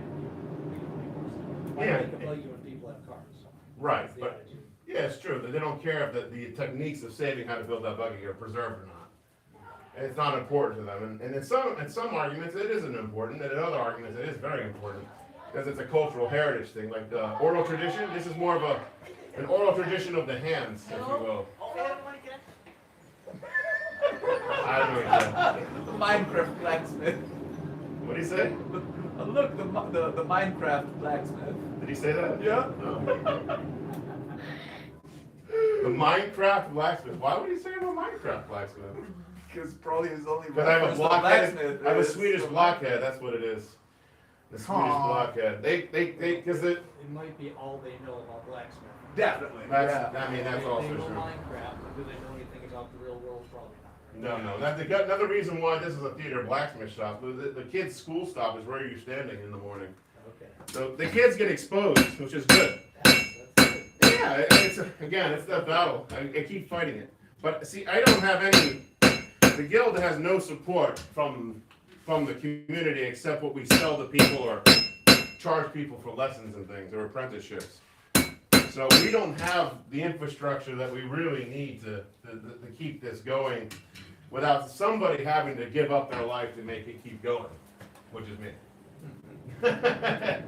why Yeah. make a buggy when people have cars? Right, That's the but attitude. yeah, it's true that they don't care if the techniques of saving how to build that buggy are preserved or not. And it's not important to them. And in some arguments it isn't important, and in other arguments it is very important because it's a cultural heritage thing. Like the oral tradition, this is more of an oral tradition of the hands, if you will. I don't know. The Minecraft blacksmith. What did he say? Look, the Minecraft blacksmith. Did he say that? Yeah. No. The Minecraft blacksmith. Why would he say I'm a Minecraft blacksmith? Because probably his only Because I have a reference to blockhead. blacksmith I have a is Swedish the blockhead. That's what it is. The Swedish Aw. blockhead. Because It might be all they know about blacksmithing. Definitely. that's. Yeah. I mean, that's They also know true. Minecraft, but do they know anything about the real world? Probably not. No. That's another reason why this is a theater blacksmith shop. The kids' school stop is where you're standing in the morning. Okay. So the kids get exposed, which is good. That's good. Yeah, it's that battle. I keep fighting it. But see, I don't have any. The guild has no support from the community except what we sell to people or charge people for lessons and things or apprenticeships. So we don't have the infrastructure that we really need to keep this going without somebody having to give up their life to make it keep going, which is me.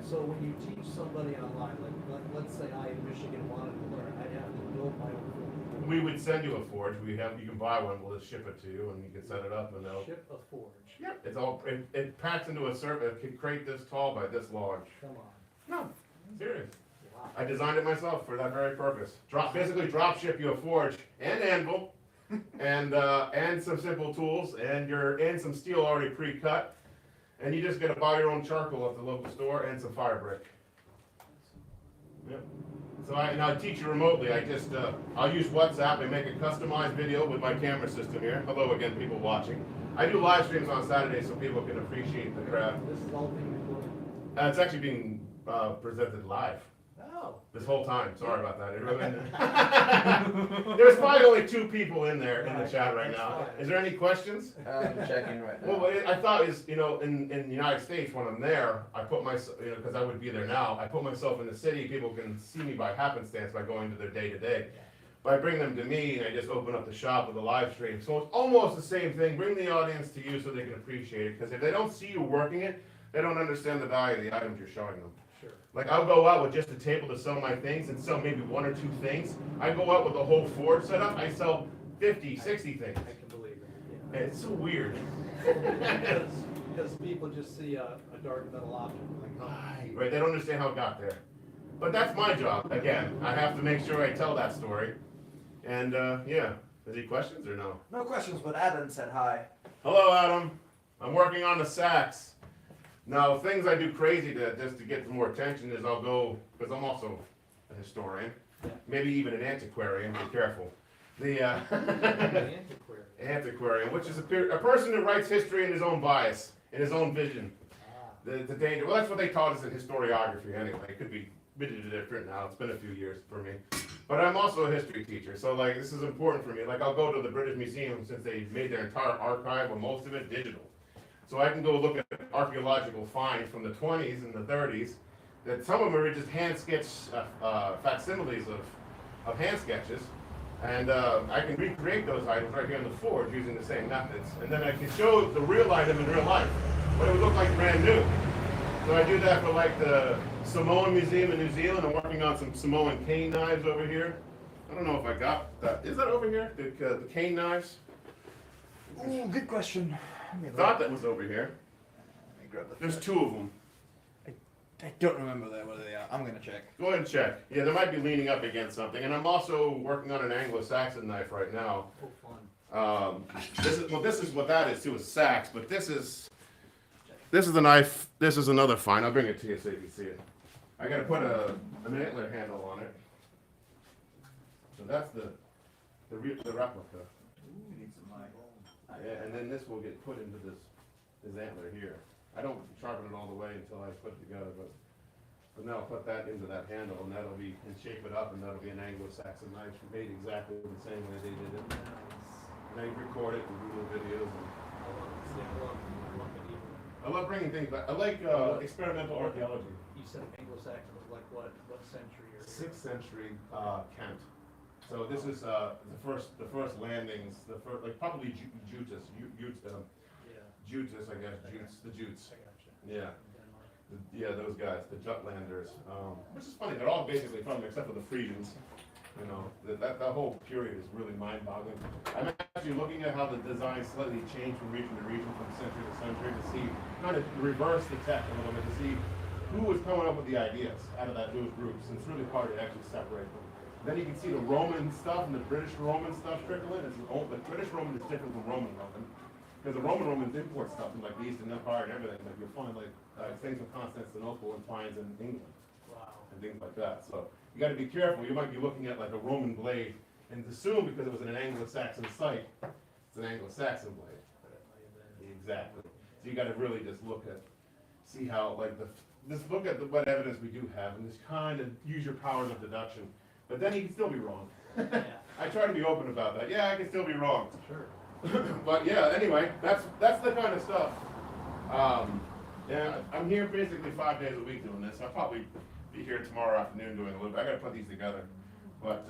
So when you teach somebody online, like let's say I in Michigan wanted to learn, I'd have to build my own we would send you a forge. You can buy one. We'll just ship it to you, and you can set it up, and they'll. Ship a forge. Yep. It's all. It packs into a serve. It can crate this tall by this large. Come on. No, serious. Wow. I designed it myself for that very purpose. Basically drop ship you a forge and anvil, and some simple tools, and some steel already pre-cut, and you just gotta buy your own charcoal at the local store and some fire brick. Yep. So I teach you remotely. I'll use WhatsApp and make a customized video with my camera system here. Hello again, people watching. I do live streams on Saturdays so people can appreciate the craft. This is all being recorded. It's actually being presented live. Oh. This whole time, sorry about that. There's probably only 2 people in there in the chat right now. Is there any questions? I'm checking right now. Well, I thought is, in the United States, when I'm there, I put myself, because I would be there now, I put myself in the city, people can see me by happenstance by going to their day-to-day. But I bring them to me, and I just open up the shop with a live stream. So it's almost the same thing, bring the audience to you so they can appreciate it, because if they don't see you working it, they don't understand the value of the items you're showing them. Sure. Like I'll go out with just a table to sell my things and sell maybe 1 or 2 things. I go out with a whole forge setup, I sell 50, 60 things. I can believe it. And it's so weird. Because people just see a dark metal object like, oh. Right, they don't understand how it got there. But that's my job, again. I have to make sure I tell that story. And yeah, any questions or no? No questions, but Adam said hi. Hello, Adam. I'm working on the sax. Now, things I do crazy just to get more attention is I'll go, because I'm also a historian, maybe even an antiquarian, be careful. The antiquarian, which is a person who writes history in his own bias, in his own vision. The danger, well, that's what they taught us in historiography anyway. It could be a bit different now. It's been a few years for me. But I'm also a history teacher, so like this is important for me. Like I'll go to the British Museum since they made their entire archive, or most of it, digital. So I can go look at archaeological finds from the 20s and the 30s, that some of them are just hand sketch facsimiles of hand sketches. And I can recreate those items right here in the forge using the same methods. And then I can show the real item in real life, what it would look like brand new. So I do that for like the Samoan Museum in New Zealand. I'm working on some Samoan cane knives over here. I don't know if I got that. Is that over here? The cane knives? Ooh, good question. I thought that was over here. Let me grab the There's thread. 2 of them. I don't remember whether they are. I'm gonna check. Go ahead and check. Yeah, they might be leaning up against something. And I'm also working on an Anglo-Saxon knife right now. Oh, fun. This is what that is too, a sax. But this is the knife. This is another find. I'll bring it to you so you can see it. I got to put an antler handle on it. So that's the replica. We need some light. Yeah, and then this will get put into this antler here. I don't sharpen it all the way until I put it together, but now I'll put that into that handle, and that'll be, and shape it up, and that'll be an Anglo-Saxon knife made exactly the same way they did it. And I record it and do little videos. I love bringing things back. I like experimental archaeology. You said Anglo-Saxon was like what century or? 6th century Kent. So this is the first landings, like probably Jutas, Jutas, I guess, the Jutes. I gotcha. Yeah. Yeah, those guys, the Jutlanders, which is funny. They're all basically from them except for the Frisians. You know, that whole period is really mind-boggling. I'm actually looking at how the design slightly changed from region to region, from century to century, to see, kind of reverse the tech a little bit, to see who was coming up with the ideas out of those groups. And it's really hard to actually separate them. Then you can see the Roman stuff and the British Roman stuff trickling. The British Roman is different from Roman Roman. Because the Romans import stuff from like the Eastern Empire and everything. Like you'll find like things from Constantinople and finds in England. Wow. And things like that. So you got to be careful. You might be looking at like a Roman blade and assume because it was an Anglo-Saxon site, it's an Anglo-Saxon blade. Exactly. So you got to really just see how like just look at what evidence we do have and just kind of use your powers of deduction. But then you can still be wrong. I try to be open about that. Yeah, I can still be wrong. Sure. But yeah, anyway, that's the kind of stuff. Yeah, I'm here basically 5 days a week doing this. I'll probably be here tomorrow afternoon doing a little bit. I gotta put these together. But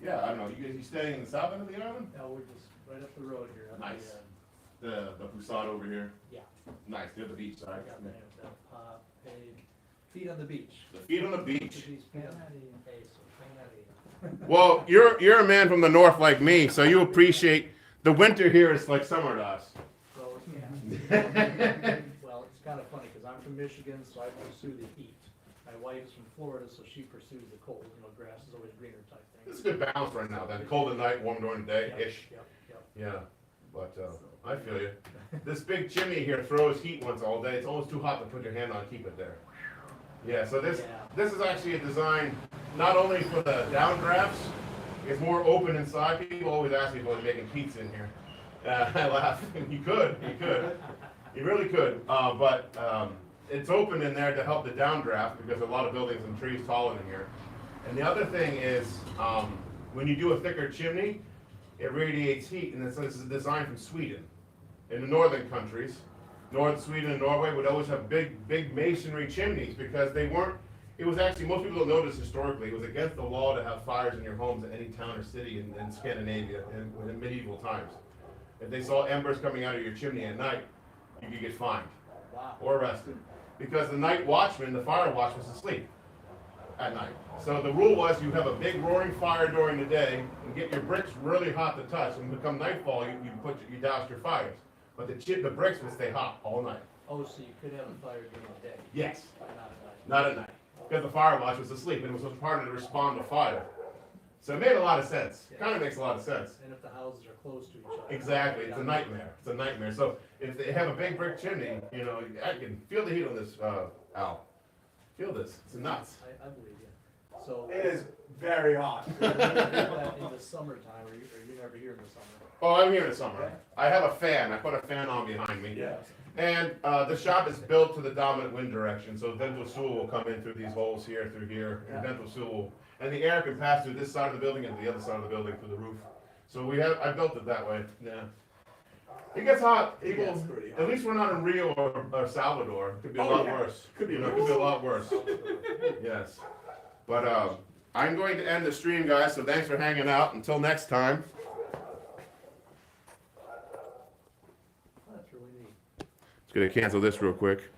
yeah, I don't know. You staying in the south end of the island? No, we're just right up the road here. Up Nice. The Pousade over here. Yeah. Nice. Near the beach side. I got the feet on the beach. The feet on the beach. Portuguese feet on the beach. Well, you're a man from the north like me, so you appreciate the winter here is like summer to us. So, Yeah. well, it's kind of funny, because I'm from Michigan, so I pursue the heat. My wife is from Florida, so she pursues the cold, grass is always greener type thing. It's a good balance right now. Then cold at night, warm during the day, Yep, ish. Yep, yep. Yeah, but I feel you. This big chimney here throws heat once all day. It's almost too hot to put your hand on and keep it there. Yeah, so this is actually a design not only for the downdrafts. It's more open inside. People always ask me if I was making pizza in here. I laugh. You could. You really could. But it's open in there to help the downdraft because a lot of buildings and trees taller than here. And the other thing is, when you do a thicker chimney, it radiates heat, and this is designed from Sweden. In the northern countries, North Sweden and Norway would always have big masonry chimneys because they weren't. It was actually, most people don't know this historically, it was against the law to have fires in your homes in any town or city in Scandinavia in medieval times. If they saw embers coming out of your chimney at night, you could get fined Wow. or arrested. Because the night watchman, the fire watch, was asleep at night. So the rule was you have a big roaring fire during the day and get your bricks really hot to touch, and become nightfall, you douse your fires. But the bricks would stay hot all night. Oh, so you could have a fire during the day? Yes, But not at night? not at night. Because the fire watch was asleep and it was harder to respond to fire. So it made a lot of sense. Kind of makes a lot of sense. And if the houses are close to each other? Exactly, it's a nightmare. It's a nightmare. So if they have a big brick chimney, I can feel the heat on this, Al. Feel this. It's nuts. I believe you. So. It is very hot. In the summertime, or you never here in the summer? Oh, I'm here in the summer. I have a fan. I put a fan on behind me. Yeah. And the shop is built to the dominant wind direction, so ventral stool will come in through these holes here, through here, and ventral stool will, and the air can pass through this side of the building and the other side of the building through the roof. So I built it that way. Yeah. It gets hot. It gets pretty hot. At least we're not in Rio or Salvador. It could be a lot worse. Could be It could be a lot worse. Yes. But I'm going to end the stream, guys. So thanks for hanging out. Until next time. That's really neat. Just gonna cancel this real quick.